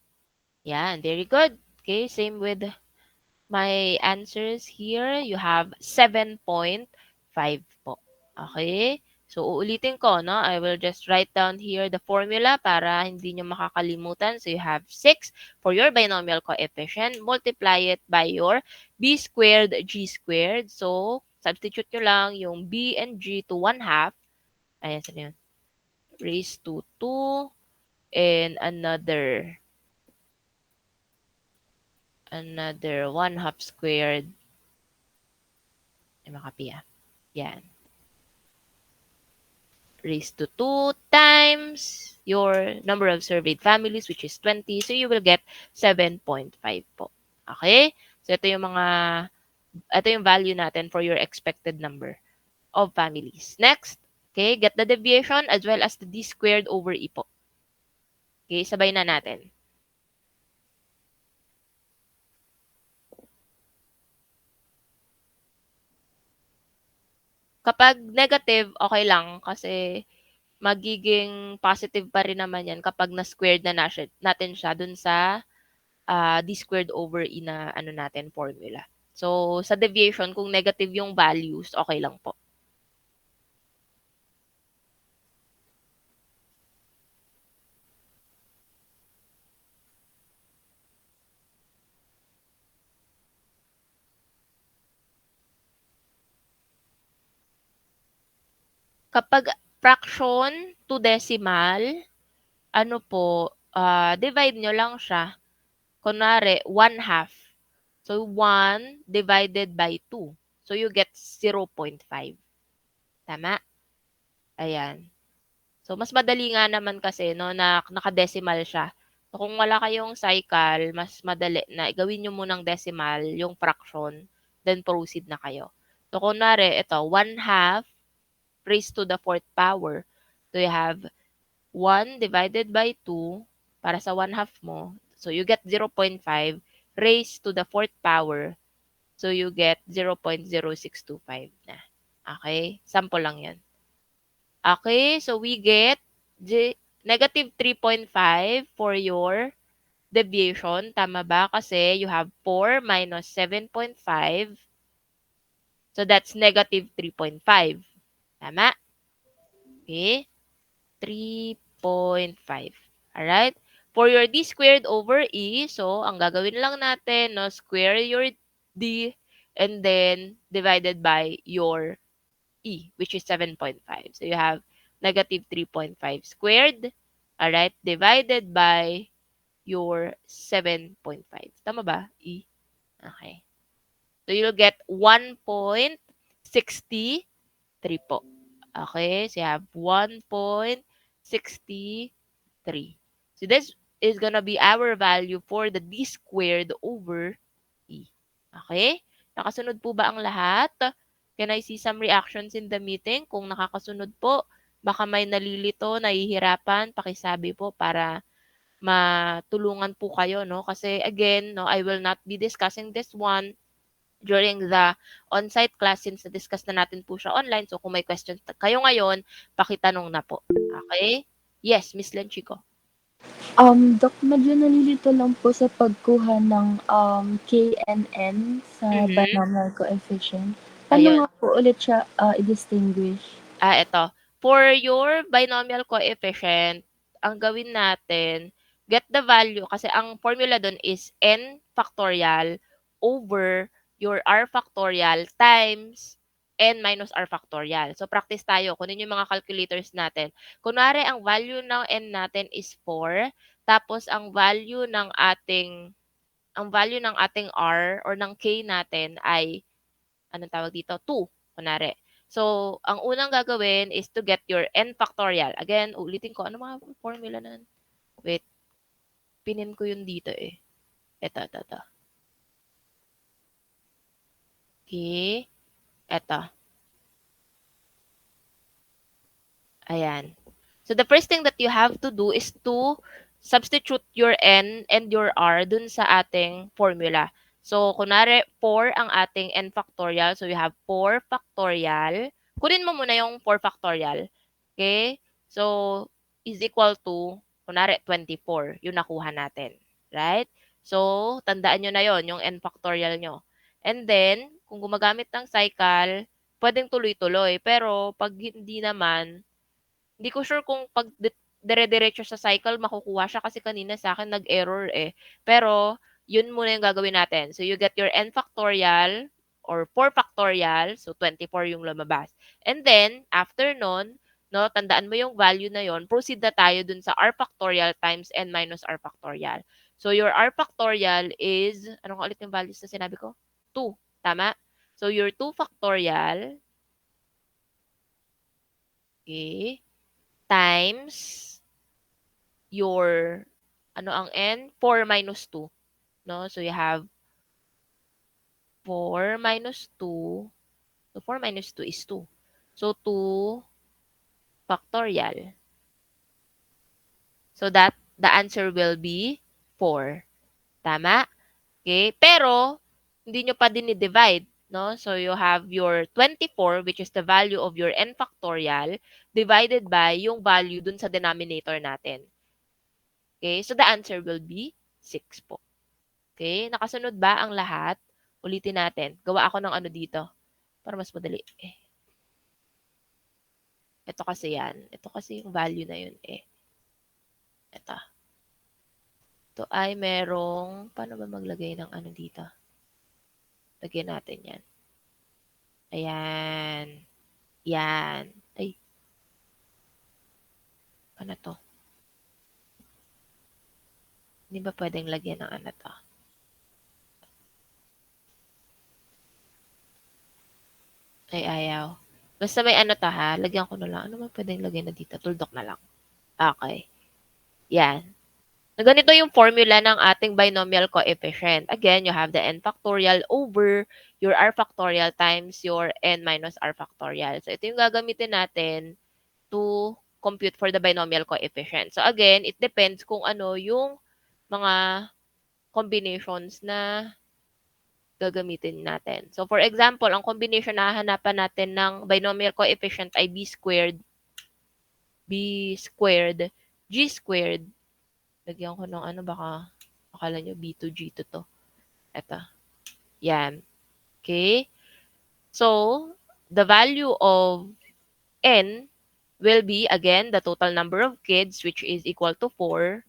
Yan, very good. Okay, same with my answers here. You have 7.5 po. Okay? So, uulitin ko, no? I will just write down here the formula para hindi nyo makakalimutan. So, you have 6 for your binomial coefficient. Multiply it by your b squared, g squared. So, substitute nyo lang yung b and g to 1/2. Ayan, saan yun? Raised to 2 and another 1/2 squared. Ay, makapiya. Yan. Raised to 2 times your number of surveyed families, which is 20. So, you will get 7.5 po. Okay? So, ito yung value natin for your expected number of families. Next, okay, get the deviation as well as the d squared over e po. Okay, sabay na natin. Kapag negative, okay lang kasi magiging positive pa rin naman yan kapag na-squared na natin siya dun sa d squared over e na natin formula. So, sa deviation, kung negative yung values, okay lang po. Kapag fraction to decimal, divide nyo lang siya. Kunwari, 1/2. So, 1 divided by 2. So, you get 0.5. Tama? Ayan. So, mas madali nga naman kasi, no, na nakadecimal siya. So, kung wala kayong cycle, mas madali na gawin nyo munang decimal, yung fraction, then proceed na kayo. So, kunwari, ito, 1/2 raised to the 4th power. So, you have 1 divided by 2 para sa 1/2 mo. So, you get 0.5 raised to the 4th power. So, you get 0.0625 na. Okay? Sample lang yan. Okay? So, we get negative 3.5 for your deviation. Tama ba? Kasi you have 4 minus 7.5. So, that's negative 3.5. Tama? Okay? 3.5. Alright? For your d squared over e, so, ang gagawin lang natin, no, square your d and then divided by your e, which is 7.5. So, you have negative 3.5 squared, alright, divided by your 7.5. Tama ba? E? Okay. So, you'll get 1.63 po. Okay? So, you have 1.63. So, this is gonna be our value for the d squared over e. Okay? Nakasunod po ba ang lahat? Can I see some reactions in the meeting? Kung nakakasunod po, baka may nalilito, nahihirapan, pakisabi po para matulungan po kayo, no? Kasi again, no, I will not be discussing this one during the on-site class since na-discuss na natin po siya online. So, kung may questions kayo ngayon, pakitanong na po. Okay? Yes, Miss Lenchico. Doc, medyo nalilito lang po sa pagkuha ng KNN sa binomial coefficient. Paano Ayun. nga po ulit siya i-distinguish? Ito. For your binomial coefficient, ang gawin natin, get the value, kasi ang formula dun is n factorial over your r factorial times n minus r factorial. So, practice tayo. Kunin yung mga calculators natin. Kunwari, ang value ng n natin is 4, tapos ang value ng ating r or ng k natin ay, anong tawag dito? 2, kunwari. So, ang unang gagawin is to get your n factorial. Again, ulitin ko, ano mga formula na? Wait, pinin ko yun dito eh. Ito. Okay, ito. Ayan. So, the first thing that you have to do is to substitute your n and your r dun sa ating formula. So, kunwari, 4 ang ating n factorial. So, you have 4 factorial. Kunin mo muna yung 4 factorial. Okay? So, is equal to, kunwari, 24. Yung nakuha natin. Right? So, tandaan nyo na yon yung n factorial nyo. And then, kung gumagamit ng cycle, pwedeng tuloy-tuloy. Pero, pag hindi naman, hindi ko sure kung pag dire-diretso sa cycle makukuha siya kasi kanina sa akin nag-error eh. Pero, yun muna yung gagawin natin. So, you get your n factorial or 4 factorial. So, 24 yung lumabas. And then, after nun, no, tandaan mo yung value na yon, proceed na tayo dun sa r factorial times n minus r factorial. So, your r factorial is, anong ulit yung values na sinabi ko? 2. Tama? So, your 2 factorial, okay, times your, ano ang n? 4 minus 2. No? So, you have 4 minus 2. So, 4 minus 2 is 2. So, 2 factorial. So, that the answer will be 4. Tama? Okay? Pero, hindi nyo pa dinidivide. No? So, you have your 24, which is the value of your n factorial, divided by yung value dun sa denominator natin. Okay? So, the answer will be 6 po. Okay? Nakasunod ba ang lahat? Ulitin natin. Gawa ako ng ano dito. Para mas madali. Ito kasi yan. Ito kasi yung value na yun eh. Ito. Ito ay merong, paano ba maglagay ng ano dito? Lagyan natin yan. Ayan. Yan. Ay. Ano to? Hindi ba pwedeng lagyan ng ano to? Ay, ayaw. Basta may ano to ha. Lagyan ko na lang. Ano ba pwedeng lagyan na dito? Tuldok na lang. Okay. Yan. Na ganito yung formula ng ating binomial coefficient. Again, you have the n factorial over your r factorial times your n minus r factorial. So, ito yung gagamitin natin to compute for the binomial coefficient. So, again, it depends kung ano yung mga combinations na gagamitin natin. So, for example, ang combination na hahanapan natin ng binomial coefficient ay b squared, g squared. Lagyan ko ng ano, baka akala nyo b2, g2 to. Ito. Yan. Okay? So, the value of n will be, again, the total number of kids, which is equal to 4.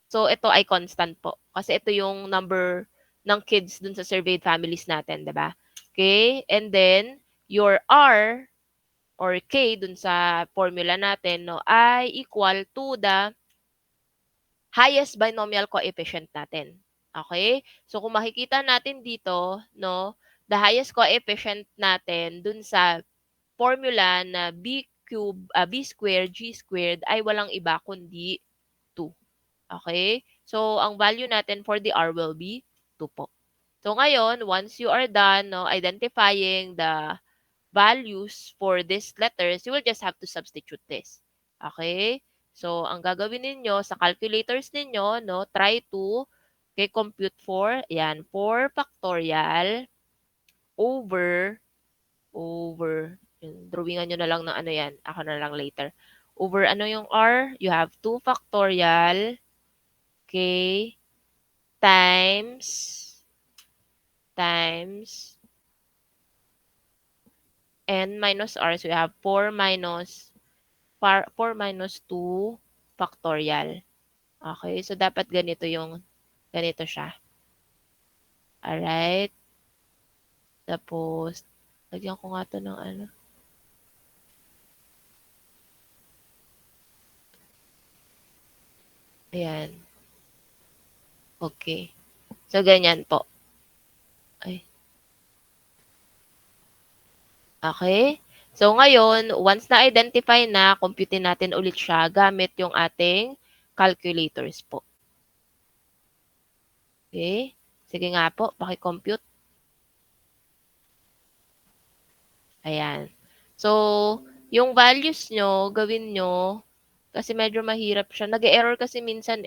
So, ito ay constant po. Kasi ito yung number ng kids dun sa surveyed families natin, diba? Okay? And then, your R or K dun sa formula natin, no, ay equal to the highest binomial coefficient natin. Okay? So, kung makikita natin dito, no, the highest coefficient natin dun sa formula na b squared, g squared ay walang iba kundi 2. Okay? So, ang value natin for the R will be 2 po. So, ngayon, once you are done no, identifying the values for these letters, you will just have to substitute this. Okay? So, ang gagawin ninyo sa calculators ninyo, no, try to compute for, yan, 4 factorial over, drawingan nyo na lang ng ano yan. Ako na lang later. Over ano yung R? You have 2 factorial, okay, times n minus r. So we have 4 minus 2 factorial. Okay, so dapat ganito siya. Alright. Tapos, lagyan ko nga to ng ano. Ayan. Okay. So, ganyan po. Ay. Okay. So, ngayon, once na-identify na, computein natin ulit siya gamit yung ating calculators po. Okay. Sige nga po, paki-compute. Ayan. So, yung values nyo, gawin nyo, kasi medyo mahirap siya. Nag-error kasi minsan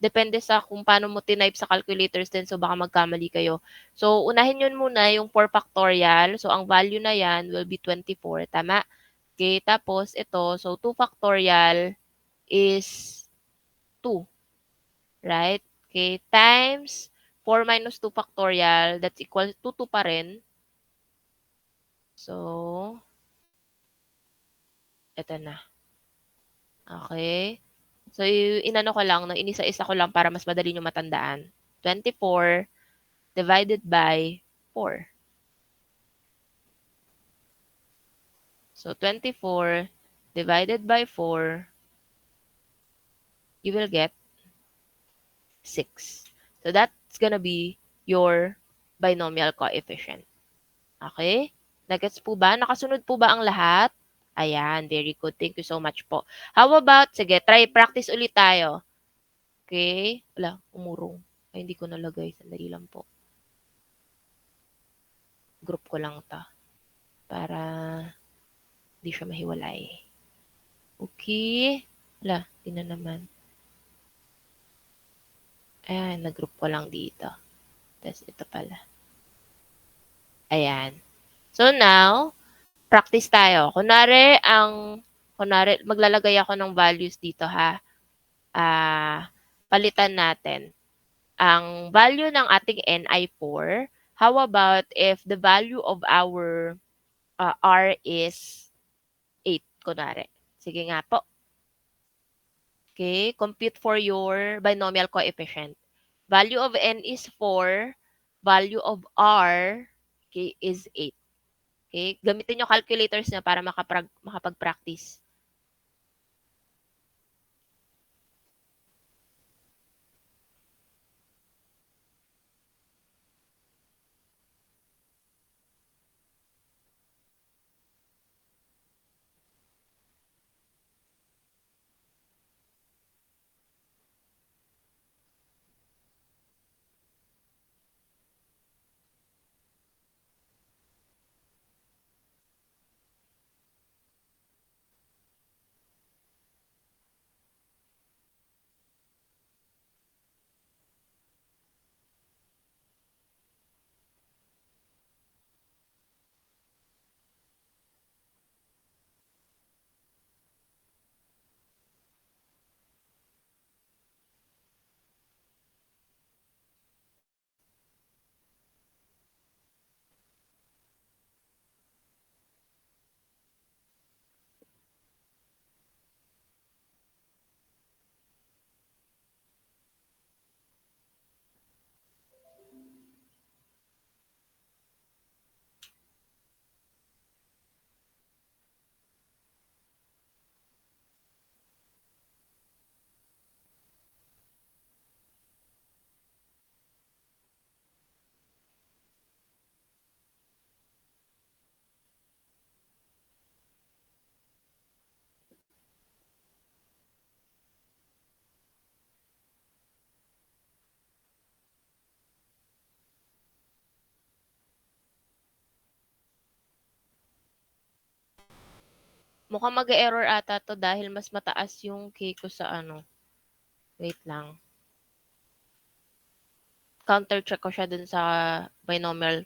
depende sa kung paano mo tinype sa calculators din. So, baka magkamali kayo. So, unahin nyo muna yung 4 factorial. So, ang value na yan will be 24. Tama? Okay, tapos ito, so 2 factorial is 2. Right? Okay, times 4 minus 2 factorial, that's equal to 2 pa rin. So, ito na. Okay. So, inano ko lang, inisa-isa ko lang para mas madali nyo matandaan. 24 divided by 4. So, 24 divided by 4, you will get 6. So, that's gonna be your binomial coefficient. Okay? Nagets po ba? Nakasunod po ba ang lahat? Ayan, very good. Thank you so much po. How about, sige, practice ulit tayo. Okay? Wala, umurong. Ay, hindi ko nalagay. Sandali lang po. Group ko lang ta. Para hindi siya mahiwalay. Okay. Wala, di na naman. Ayan, nag-group ko lang dito. Tapos ito pala. Ayan. So now, practice tayo. Kunwari, maglalagay ako ng values dito ha. Palitan natin. Ang value ng ating n ay 4. How about if the value of our r is 8, kunwari. Sige nga po. Okay, compute for your binomial coefficient. Value of n is 4. Value of r, okay, is 8. Okay, gamitin yung calculators na para makapag-practice. Mukhang mag-error ata to dahil mas mataas yung k ko sa ano. Wait lang. Counter check ko siya dun sa binomial.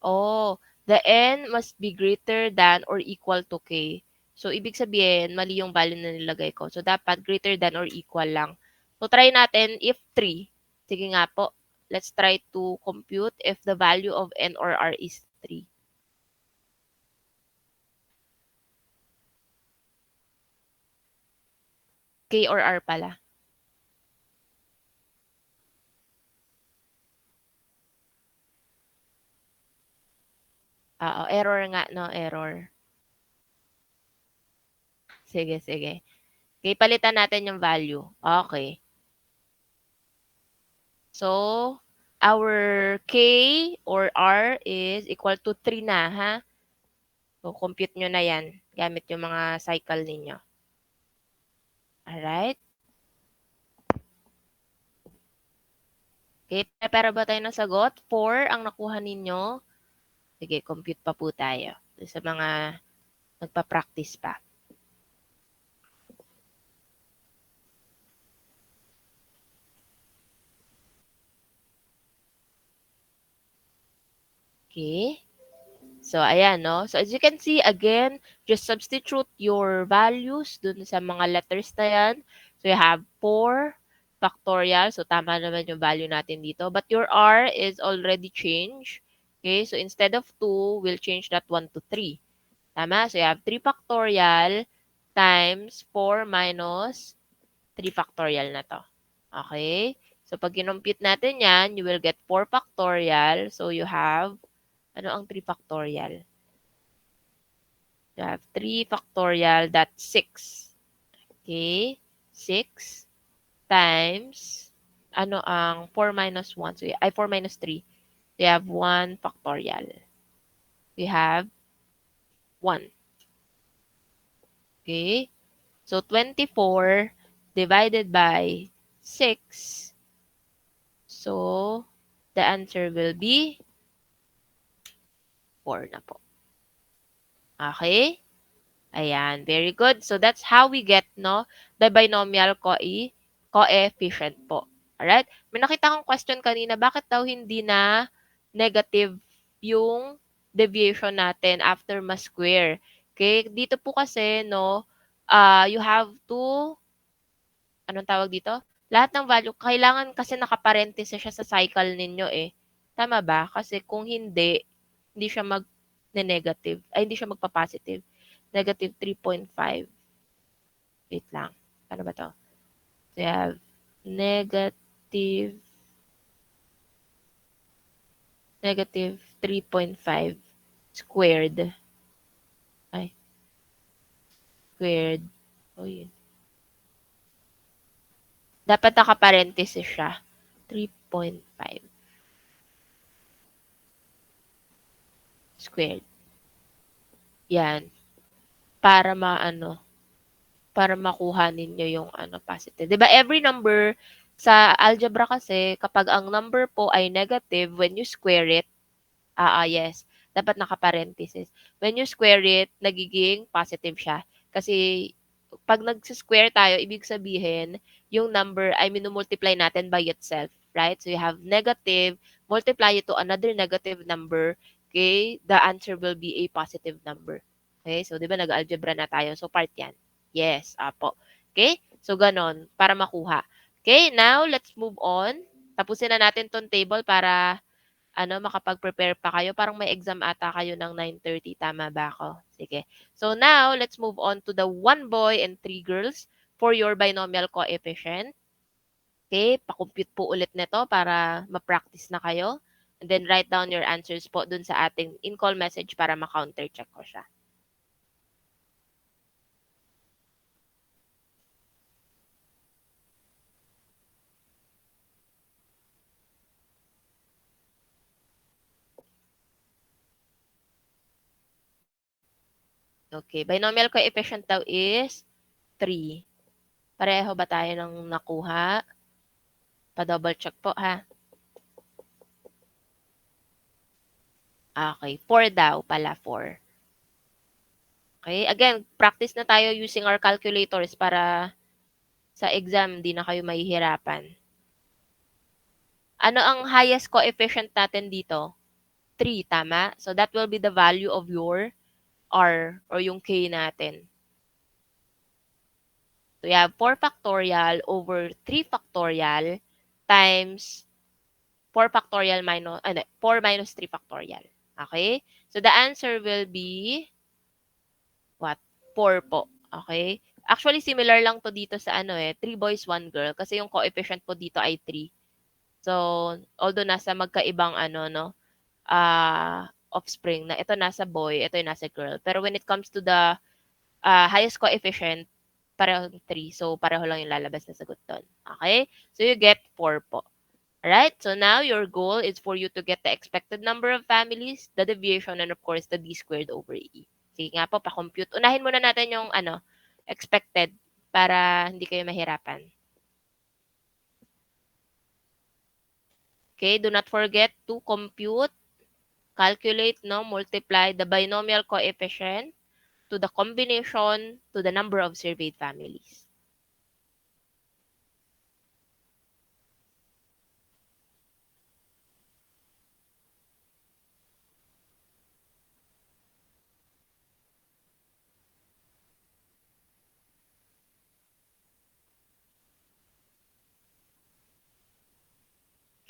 Oh, the n must be greater than or equal to k. So, ibig sabihin, mali yung value na nilagay ko. So, dapat greater than or equal lang. So, try natin if 3. Sige nga po. Let's try to compute if the value of n or r is 3. K or R pala? Oo, error nga, no? Error. Sige, sige. Okay, palitan natin yung value. Okay. So, our K or R is equal to 3 na, ha? So, compute nyo na yan gamit yung mga cycle ninyo. Alright? Okay, prepare ba tayo ng sagot? 4 ang nakuha ninyo. Sige, compute pa po tayo. Sa mga nagpa-practice pa. Okay. So, ayan, no? So, as you can see, again, just substitute your values dun sa mga letters na yan. So, you have 4 factorial. So, tama naman yung value natin dito. But your R is already changed. Okay? So, instead of 2, we'll change that 1 to 3. Tama? So, you have 3 factorial times 4 minus 3 factorial na to. Okay? So, pag kinompute natin yan, you will get 4 factorial. So, you have ano ang 3 factorial? You have 3 factorial, that's 6. Okay? 6 times, ano ang 4 minus 1? So, 4 minus 3. So, you have 1 factorial. We have 1. Okay? So, 24 divided by 6. So, the answer will be 4 na po. Okay? Ayan, very good. So, that's how we get, no, the binomial coefficient po. Alright? May nakita akong question kanina, bakit daw hindi na negative yung deviation natin after ma-square? Okay? Dito po kasi, no, you have to, anong tawag dito? Lahat ng value, kailangan kasi nakaparenthesis siya sa cycle ninyo eh. Tama ba? Kasi kung hindi, hindi siya mag-negative, ay hindi siya magpa-positive. Negative 3.5. Wait lang. Ano ba to? So, you have negative 3.5 squared. Ay. Squared. Oh, yun. Dapat naka-parenthesis siya. 3.5 squared. Yan. Para para makuha ninyo yung positive. 'Di ba every number sa algebra kasi kapag ang number po ay negative when you square it, yes, dapat naka-parenthesis. When you square it, nagiging positive siya. Kasi pag nag-square tayo, ibig sabihin, yung number ay minumultiply natin by itself, right? So you have negative, multiply it to another negative number, okay? The answer will be a positive number. Okay? So, di ba nag-algebra na tayo? So, part yan. Yes, apo. Okay? So, ganon, para makuha. Okay, now, let's move on. Tapusin na natin tong table para makapag-prepare pa kayo. Parang may exam ata kayo ng 9:30. Tama ba ako? Sige. So, now, let's move on to the 1 boy and 3 girls for your binomial coefficient. Okay, pakompute po ulit nito para ma-practice na kayo. And then, write down your answers po dun sa ating in-call message para ma-counter-check ko siya. Okay, binomial coefficient daw is 3. Pareho ba tayo ng nakuha? Pa-double check po, ha? Okay, 4 daw pala, 4. Okay, again, practice na tayo using our calculators para sa exam, di na kayo mahihirapan. Ano ang highest coefficient natin dito? 3, tama? So, that will be the value of your R or yung K natin. So, you have 4 factorial over 3 factorial times 4 factorial minus, 4 minus 3 factorial. Okay? So, the answer will be, what? 4 po. Okay? Actually, similar lang to dito sa 3 boys, 1 girl. Kasi yung coefficient po dito ay 3. So, although nasa magkaibang offspring na ito nasa boy, ito yung nasa girl. Pero when it comes to the highest coefficient, pareho 3. So, pareho lang yung lalabas na sagot doon. Okay? So, you get 4 po. Alright? So, now your goal is for you to get the expected number of families, the deviation, and of course, the d squared over e. Sige nga po, pa-compute. Unahin muna natin yung expected para hindi kayo mahirapan. Okay? Do not forget to compute, calculate, multiply the binomial coefficient to the combination to the number of surveyed families.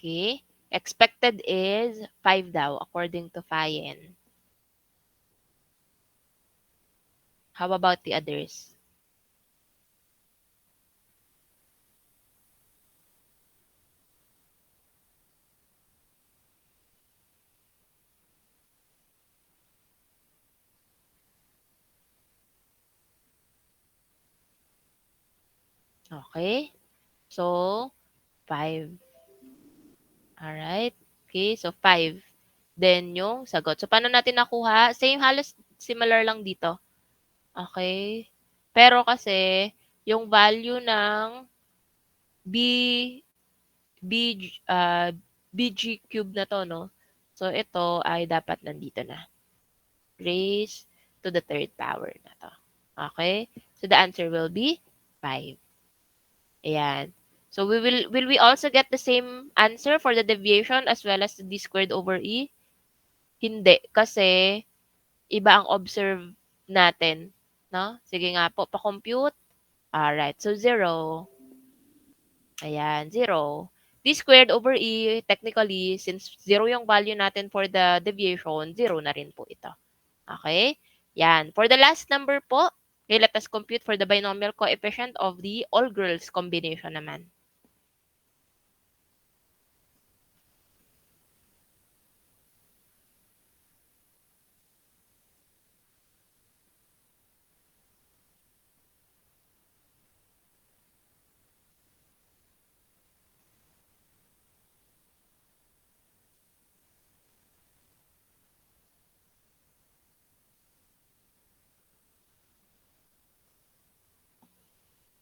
Okay? Expected is 5 daw, according to Fayen. How about the others? Okay? So, 5. Alright? Okay, so 5. Then, yung sagot. So, paano natin nakuha? Same, halos similar lang dito. Okay? Pero kasi, yung value ng B, B, BG cube na to, no? So, ito ay dapat nandito na. Raised to the third power na to. Okay? So, the answer will be 5. Ayan. So, will we also get the same answer for the deviation as well as the d squared over e? Hindi. Kasi, iba ang observe natin. No? Sige nga po, pa-compute. Alright. So, 0. Ayan, 0. D squared over e, technically, since 0 yung value natin for the deviation, 0 na rin po ito. Okay? Yan. For the last number po, okay, let us compute for the binomial coefficient of the all-girls combination naman.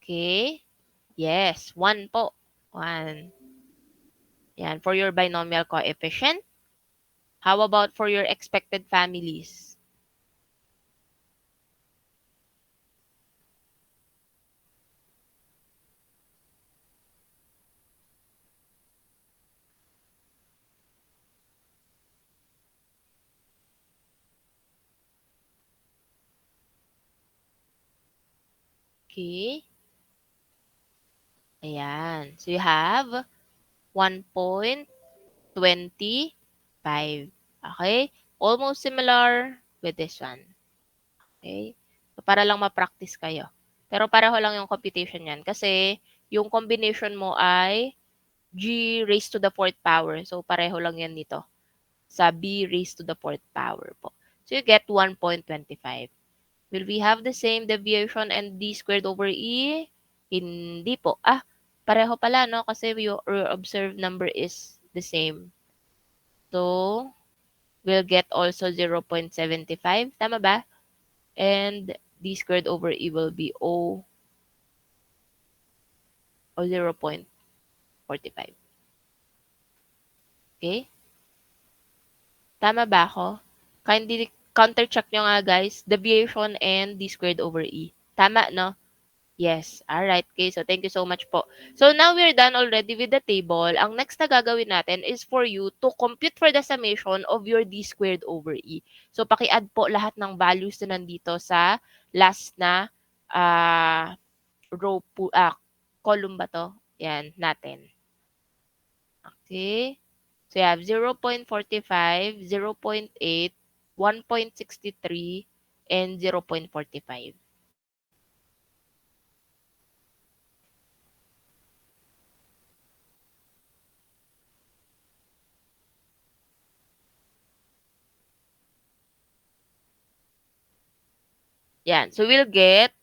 Okay? Yes, 1 po. 1. Yan, for your binomial coefficient. How about for your expected families? Okay? Ayan. So, you have 1.25. Okay? Almost similar with this one. Okay? So, para lang ma-practice kayo. Pero pareho lang yung computation yan. Kasi, yung combination mo ay G raised to the fourth power. So, pareho lang yan dito. Sa B raised to the fourth power po. So, you get 1.25. Will we have the same deviation and D squared over E? Hindi po. Pareho pala, no? Kasi your observed number is the same. So, we'll get also 0.75. Tama ba? And D squared over E will be O o 0.45. Okay? Tama ba ako? Kindly counter-check nyo nga, guys. Deviation and D squared over E. Tama, no? Yes. Alright. Okay. So, thank you so much po. So, now we're done already with the table. Ang next na gagawin natin is for you to compute for the summation of your D squared over E. So, paki-add po lahat ng values na nandito sa last na column ba to? Yan, natin. Okay. So, you have 0.45, 0.8, 1.63, and 0.45. Yan. So, we'll get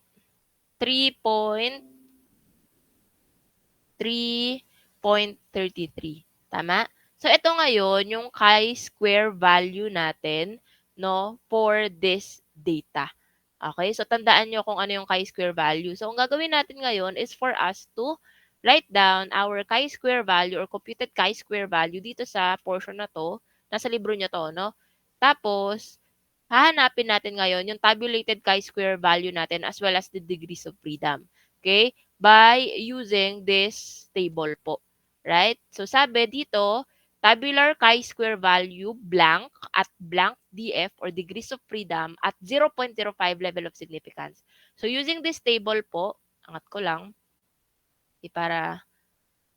3.33. Tama? So, ito ngayon yung chi-square value natin, no, for this data. Okay? So, tandaan nyo kung ano yung chi-square value. So, ang gagawin natin ngayon is for us to write down our chi-square value or computed chi-square value dito sa portion na to. Nasa libro nyo to, no? Tapos, hahanapin natin ngayon yung tabulated chi-square value natin as well as the degrees of freedom. Okay? By using this table po. Right? So, sabi dito, tabular chi-square value blank at blank DF or degrees of freedom at 0.05 level of significance. So, using this table po, angat ko lang, para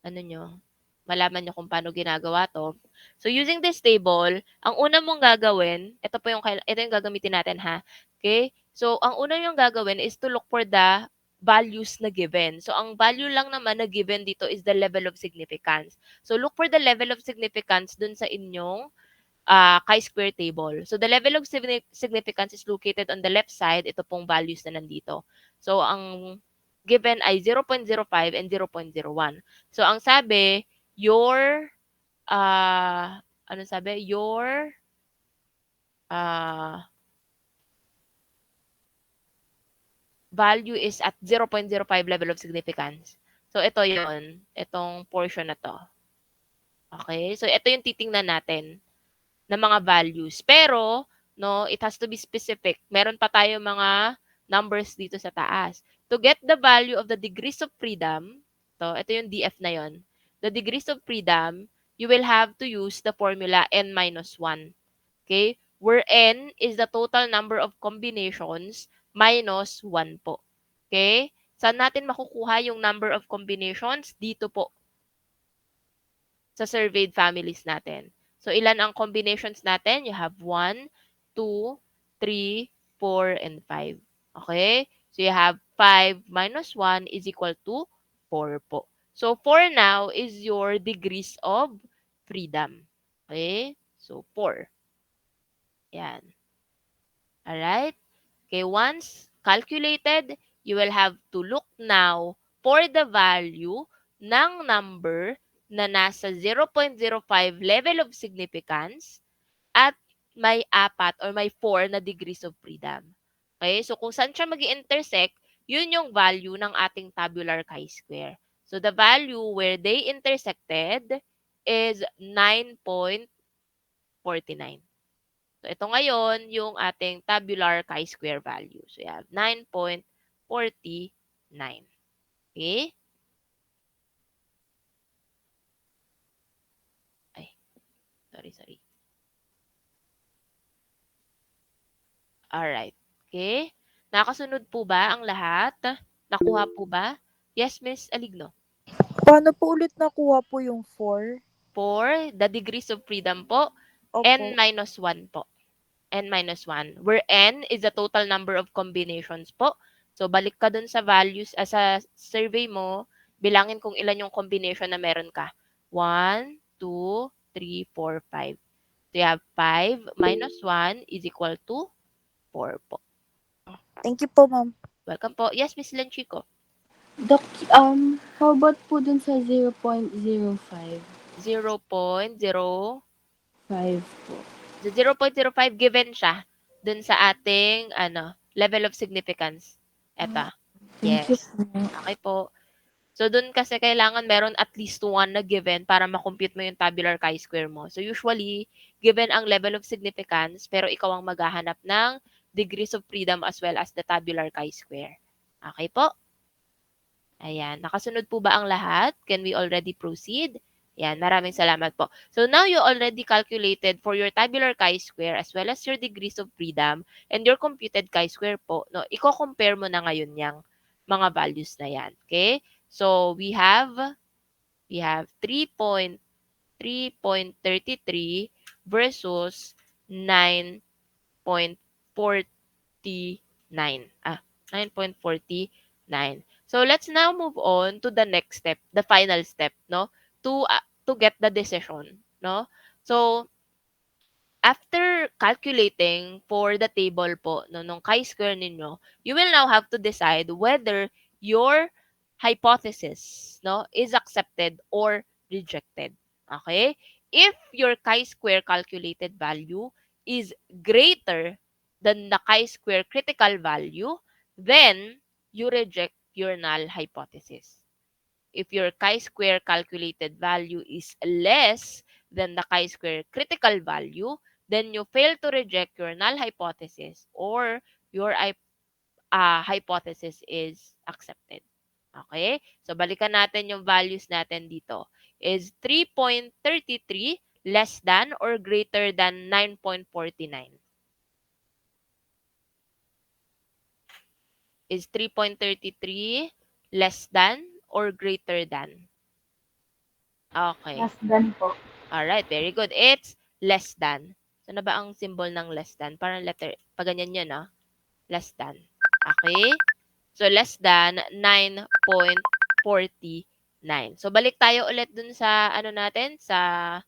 ano nyo, malaman nyo kung paano ginagawa to. So, using this table, ang una mong gagawin, ito yung gagamitin natin ha. Okay? So, ang una yung gagawin is to look for the values na given. So, ang value lang naman na given dito is the level of significance. So, look for the level of significance dun sa inyong chi-square table. So, the level of significance is located on the left side. Ito pong values na nandito. So, ang given ay 0.05 and 0.01. So, ang sabi, your, ano sabi? Your, value is at 0.05 level of significance. So, ito yon, itong portion na to. Okay? So, ito yung titingnan natin na mga values. Pero, no, it has to be specific. Meron pa tayo mga numbers dito sa taas. To get the value of the degrees of freedom, ito yung DF na yon. The degrees of freedom, you will have to use the formula n minus 1. Okay? Where n is the total number of combinations minus 1 po. Okay? Saan natin makukuha yung number of combinations? Dito po sa surveyed families natin. So, ilan ang combinations natin? You have 1, 2, 3, 4, and 5. Okay? So, you have 5 minus 1 is equal to 4 po. So, 4 now is your degrees of freedom. Okay? So, 4. Yan. Alright? Okay, once calculated, you will have to look now for the value ng number na nasa 0.05 level of significance at may 4 or may 4 na degrees of freedom. Okay? So, kung saan siya mag-intersect, yun yung value ng ating tabular chi-square. So, the value where they intersected is 9.49. So, ito ngayon yung ating tabular chi-square value. So, you have 9.49. Okay? Ay, sorry. Alright. Okay? Nakasunod po ba ang lahat? Nakuha po ba? Yes, Miss Aligno. Paano po ulit nakuha po yung 4? For the degrees of freedom po, Opo. n minus 1 po. N minus 1. Where n is the total number of combinations po. So, balik ka dun sa values, sa survey mo, bilangin kung ilan yung combination na meron ka. 1, 2, 3, 4, 5. So, you have 5 minus 1 is equal to 4 po. Thank you po, ma'am. Welcome po. Yes, Miss Lanchico. Doc, how about po dun sa 0.05? 0.0. 5 po. So, 0.05 given siya dun sa ating level of significance. Eto. Thank you Yes. po. Okay po. So, dun kasi kailangan meron at least 1 na given para makompute mo yung tabular chi-square mo. So, usually, given ang level of significance, pero ikaw ang maghahanap ng degrees of freedom as well as the tabular chi-square. Okay po? Ayan. Nakasunod po ba ang lahat? Can we already proceed? Yan, maraming salamat po. So now you already calculated for your tabular chi-square as well as your degrees of freedom and your computed chi-square po. No, i-compare mo na ngayon yung mga values na yan. Okay? So we have 3.33 versus 9.49. 9.49. So let's now move on to the next step, the final step, no? To get the decision, no? So after calculating for the table po no, nung chi-square ninyo, you will now have to decide whether your hypothesis no, is accepted or rejected. Okay? If your chi-square calculated value is greater than the chi-square critical value, then you reject your null hypothesis. If your chi-square calculated value is less than the chi-square critical value, then you fail to reject your null hypothesis or your hypothesis is accepted. Okay? So, balikan natin yung values natin dito. Is 3.33 less than or greater than 9.49? Is 3.33 less than or greater than? Okay. Less than po. Alright, very good. It's less than. So, na ba ang symbol ng less than? Parang letter, pag ganyan yun, no? Less than. Okay? So, less than 9.49. So, balik tayo ulit dun sa, ano natin, sa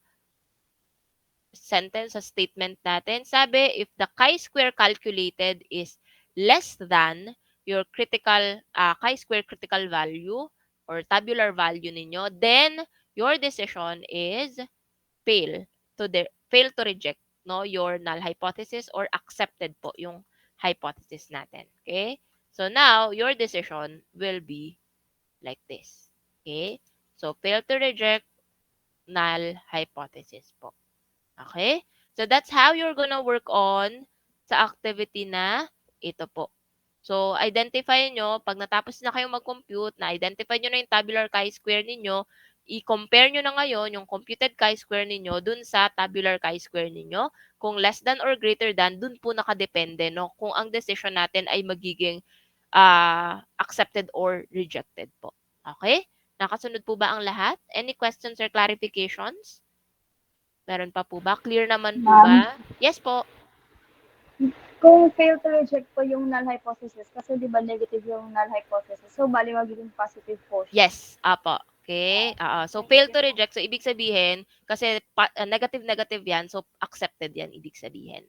sentence, sa statement natin. Sabi, if the chi-square calculated is less than your critical, chi-square critical value or tabular value ninyo, then your decision is fail to reject no your null hypothesis or accepted po yung hypothesis natin. Okay? So now your decision will be like this. Okay? So fail to reject null hypothesis po. Okay? So that's how you're gonna work on sa activity na ito po. So, identify nyo, pag natapos na kayong mag-compute, na-identify nyo na yung tabular chi-square ninyo, i-compare nyo na ngayon yung computed chi-square ninyo dun sa tabular chi-square ninyo. Kung less than or greater than, dun po nakadepende, no? Kung ang decision natin ay magiging accepted or rejected po. Okay? Nakasunod po ba ang lahat? Any questions or clarifications? Meron pa po ba? Clear naman po ba? Yes po. Kung fail to reject po yung null hypothesis, kasi di ba negative yung null hypothesis, so bali magiging positive po siya. Yes, apo. Okay? So, fail to reject. So, ibig sabihin, kasi negative yan, so accepted yan, ibig sabihin.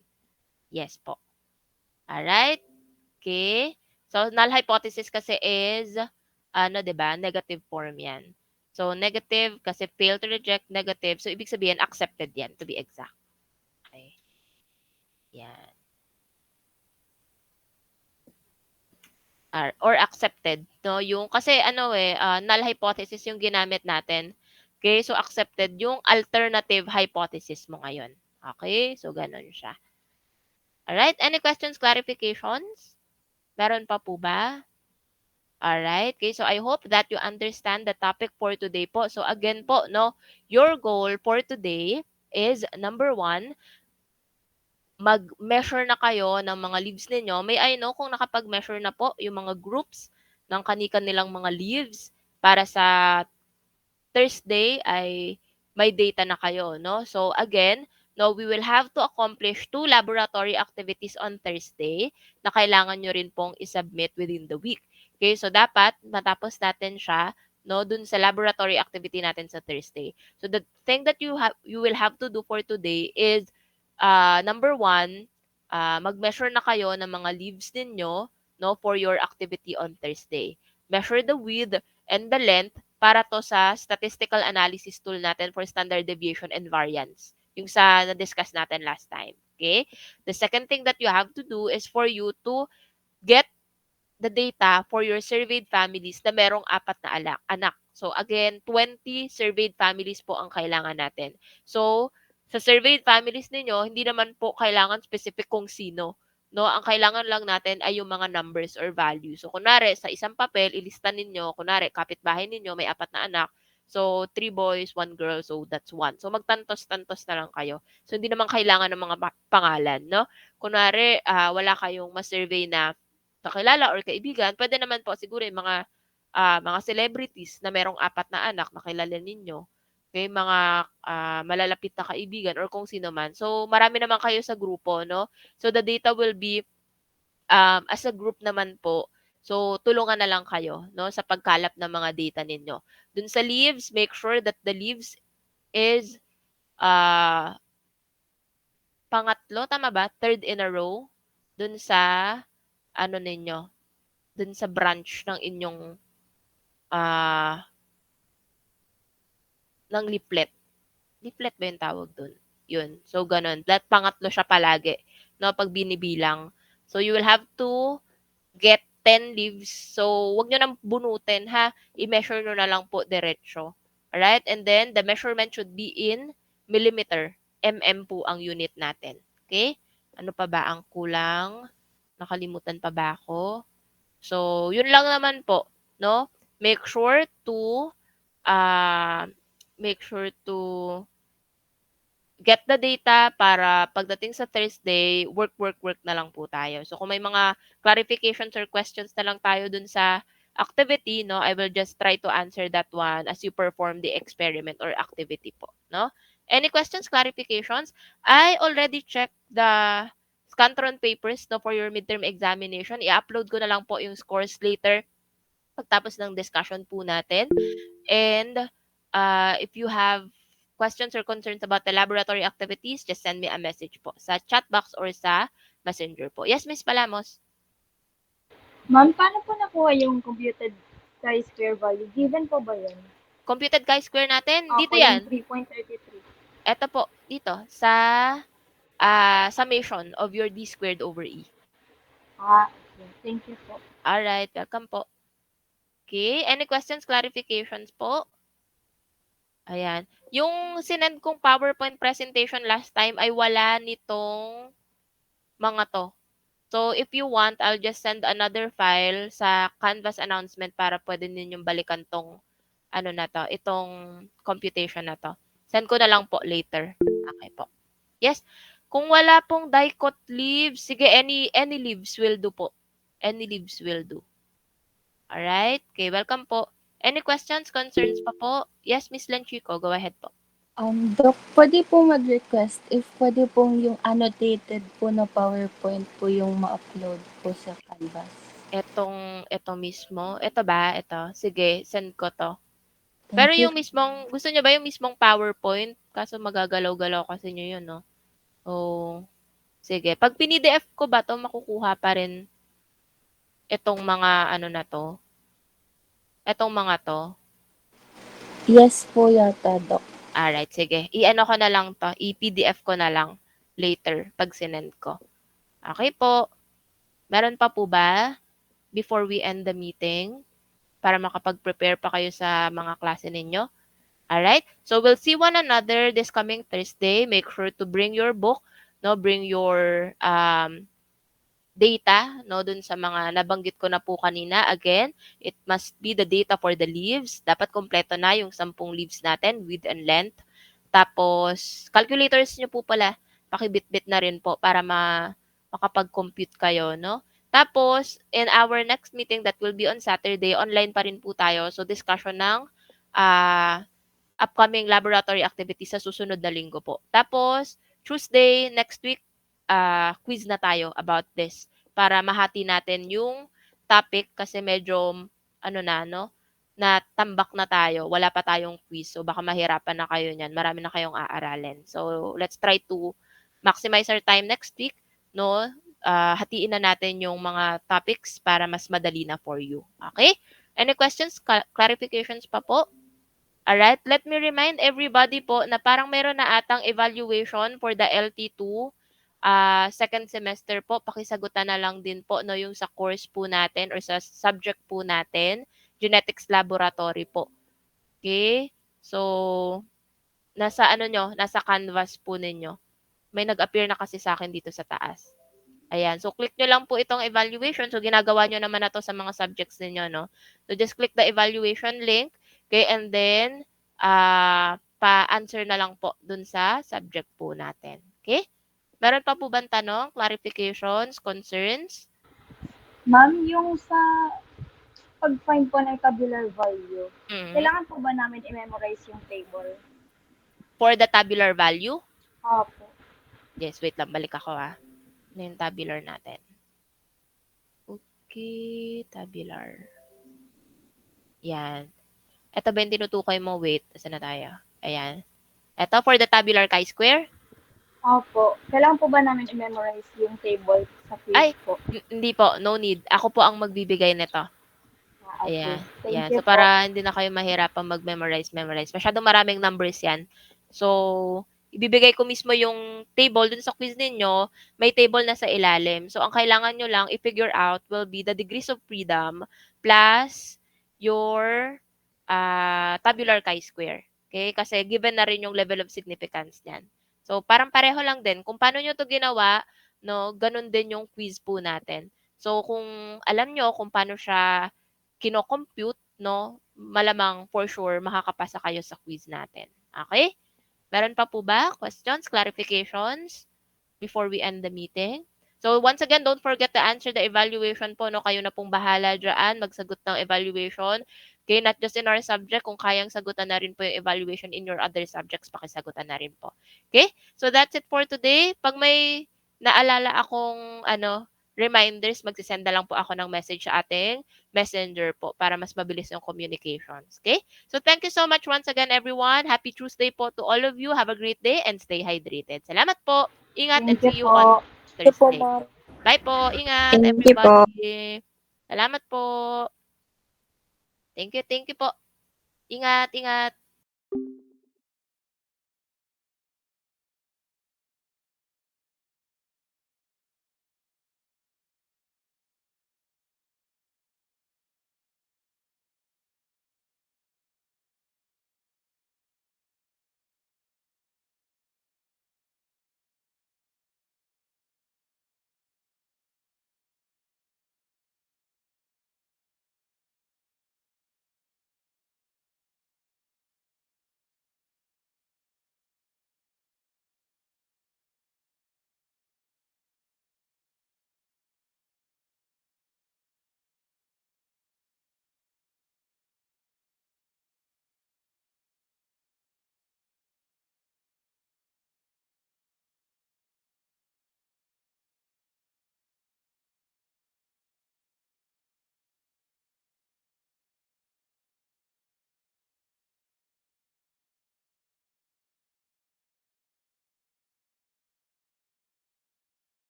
Yes po. Alright? Okay? So, null hypothesis kasi is, diba? Negative form yan. So, negative kasi fail to reject, negative. So, ibig sabihin, accepted yan, to be exact. Okay? Yan. Or accepted, no? Yung kasi null hypothesis yung ginamit natin. Okay? So accepted yung alternative hypothesis mo ngayon. Okay? So ganun siya. Alright? Any questions, clarifications? Meron pa po ba? Alright? Okay, so I hope that you understand the topic for today po. So again po, no, your goal for today is number 1, mag-measure na kayo ng mga leaves ninyo. May I know kung nakapag-measure na po yung mga groups ng kani-kanilang mga leaves para sa Thursday ay may data na kayo, no? So again, no, we will have to accomplish 2 laboratory activities on Thursday na kailangan nyo rin pong isubmit within the week. Okay, so dapat matapos natin siya no dun sa laboratory activity natin sa Thursday. So the thing that you will have to do for today is number 1, mag-measure na kayo ng mga leaves ninyo no, for your activity on Thursday. Measure the width and the length para to sa statistical analysis tool natin for standard deviation and variance. Yung sa na-discuss natin last time. Okay? The second thing that you have to do is for you to get the data for your surveyed families na merong 4 na anak. So again, 20 surveyed families po ang kailangan natin. So, sa surveyed families ninyo, hindi naman po kailangan specific kung sino. No, ang kailangan lang natin ay yung mga numbers or values. So, kunwari, sa isang papel, ilista ninyo, kunwari, kapitbahay ninyo, may 4 na anak. So, 3 boys, 1 girl, so that's 1. So, magtantos-tantos na lang kayo. So, hindi naman kailangan ng mga pangalan, no? Kunwari, wala kayong ma-survey na kakilala or kaibigan, pwede naman po siguro yung mga celebrities na merong 4 na anak na kilala ninyo. Okay, mga malalapit na kaibigan or kung sino man. So, marami naman kayo sa grupo, no? So, the data will be as a group naman po. So, tulungan na lang kayo, no? Sa pagkalap ng mga data ninyo. Dun sa leaves, make sure that the leaves is pangatlo, tama ba? Third in a row dun sa ano ninyo, dun sa branch ng inyong ng leaflet. Leaflet ba yung tawag dun? Yun. So, ganun. Pangatlo siya palagi, no, pag binibilang. So, you will have to get 10 leaves. So, wag nyo nang bunutin, ha? I-measure nyo na lang po diretso. Alright? And then, the measurement should be in millimeter. Mm po ang unit natin. Okay? Ano pa ba ang kulang? Nakalimutan pa ba ako? So, yun lang naman po, no? Make sure to get the data para pagdating sa Thursday, work na lang po tayo. So, kung may mga clarifications or questions na lang tayo dun sa activity, no, I will just try to answer that one as you perform the experiment or activity po, no? Any questions, clarifications? I already checked the Scantron papers, no, for your midterm examination. I-upload ko na lang po yung scores later pagtapos ng discussion po natin. And if you have questions or concerns about the laboratory activities, just send me a message po sa chat box or sa messenger po. Yes, Miss Palamos. Ma'am, paano po nakuha yung computed chi-square value? Given po ba yun? Computed chi-square natin, dito Ako yan. yung 3.33. Ito po, dito, sa summation of your d squared over e. Okay. Thank you po. Alright, welcome po. Okay, any questions, clarifications po? Ayan. Yung sinend kong PowerPoint presentation last time ay wala nitong mga to. So, if you want, I'll just send another file sa Canvas announcement para pwede ninyong balikan tong ano na to, itong computation na to. Send ko na lang po later. Okay po. Yes. Kung wala pong die-cut leaves, sige, any leaves will do po. Any leaves will do. Alright? Okay, welcome po. Any questions, concerns pa po? Yes, Miss Lanchico, go ahead po. Doc, pwede po mag-request if pwede pong yung annotated po na PowerPoint po yung ma-upload po sa Canvas. Ito mismo. Ito ba? Ito. Sige, send ko to. Thank Pero you. yung mismong, gusto nyo ba yung mismong PowerPoint? Kaso magagalaw-galaw kasi nyo yun, no? Oh, sige. Pag pinidf ko ba to, makukuha pa rin itong mga ano na to? Itong mga to? Yes po yata, Doc. Alright, sige. I-ano ko na lang to. I-PDF ko na lang later pag sinend ko. Okay po. Meron pa po ba before we end the meeting para makapag-prepare pa kayo sa mga klase ninyo? Alright? So, we'll see one another this coming Thursday. Make sure to bring your book, no? Bring your data, no? Dun sa mga nabanggit ko na po kanina. Again, it must be the data for the leaves. Dapat kompleto na yung 10 leaves natin, width and length. Tapos, calculators nyo po pala, pakibit-bit na rin po para makapag-compute kayo, no? Tapos, in our next meeting that will be on Saturday, online pa rin po tayo. So, discussion ng upcoming laboratory activities sa susunod na linggo po. Tapos, Tuesday, next week, quiz na tayo about this para mahati natin yung topic kasi medyo, natambak na tayo. Wala pa tayong quiz. So, baka mahirapan na kayo niyan. Marami na kayong aaralin. So, let's try to maximize our time next week, no? Hatiin na natin yung mga topics para mas madali na for you. Okay? Any questions, clarifications pa po? Alright, let me remind everybody po na parang meron na atang evaluation for the LT2 second semester po. Pakisagutan na lang din po no, yung sa course po natin or sa subject po natin, genetics laboratory po. Okay? So, nasa Canvas po ninyo. May nag-appear na kasi sa akin dito sa taas. Ayan. So, click nyo lang po itong evaluation. So, ginagawa nyo naman na to sa mga subjects ninyo, no? So, just click the evaluation link. Okay, and then, pa-answer na lang po dun sa subject po natin. Okay? Meron pa po bang tanong, clarifications, concerns? Ma'am, yung sa pag-find po ng tabular value, kailangan po ba namin i-memorize yung table? For the tabular value? Opo. Yes, wait lang. Balik ako Ano yung tabular natin? Okay, tabular. Yan. Ito ba yung tinutukoy mo? Wait, saan na tayo? Ayan. Ito, for the tabular chi-square? Opo. Kailangan po ba namin i-memorize yung table sa quiz Ay, po? hindi po, no need. Ako po ang magbibigay nito. Okay. Ayan, Thank yan. you So, po. para hindi na kayo mahirapang memorize. Masyadong maraming numbers yan. So, ibibigay ko mismo yung table dun sa quiz ninyo, may table na sa ilalim. So, ang kailangan nyo lang i-figure out will be the degrees of freedom plus your tabular chi-square. Okay? Kasi given na rin yung level of significance niyan. So, parang pareho lang din. Kung paano nyo to ginawa, no, ganun din yung quiz po natin. So, kung alam nyo kung paano siya kino-compute, no, malamang for sure makakapasa kayo sa quiz natin. Okay? Meron pa po ba questions, clarifications before we end the meeting? So once again, don't forget to answer the evaluation po, no? Kayo na pong bahala dyan, magsagot ng evaluation. Okay, not just in our subject, kung kayang sagutan na rin po yung evaluation in your other subjects, pakisagutan na rin po. Okay? So that's it for today. Pag may naalala akong reminders, magsisend na lang po ako ng message sa ating messenger po para mas mabilis yung communications. Okay? So thank you so much once again, everyone. Happy Tuesday po to all of you. Have a great day and stay hydrated. Salamat po. Ingat and Thank you see you po. on Ito po, Thursday. ma'am. Bye po. Ingat, Thank you po. everybody. Salamat po. Thank you po. Ingat, ingat.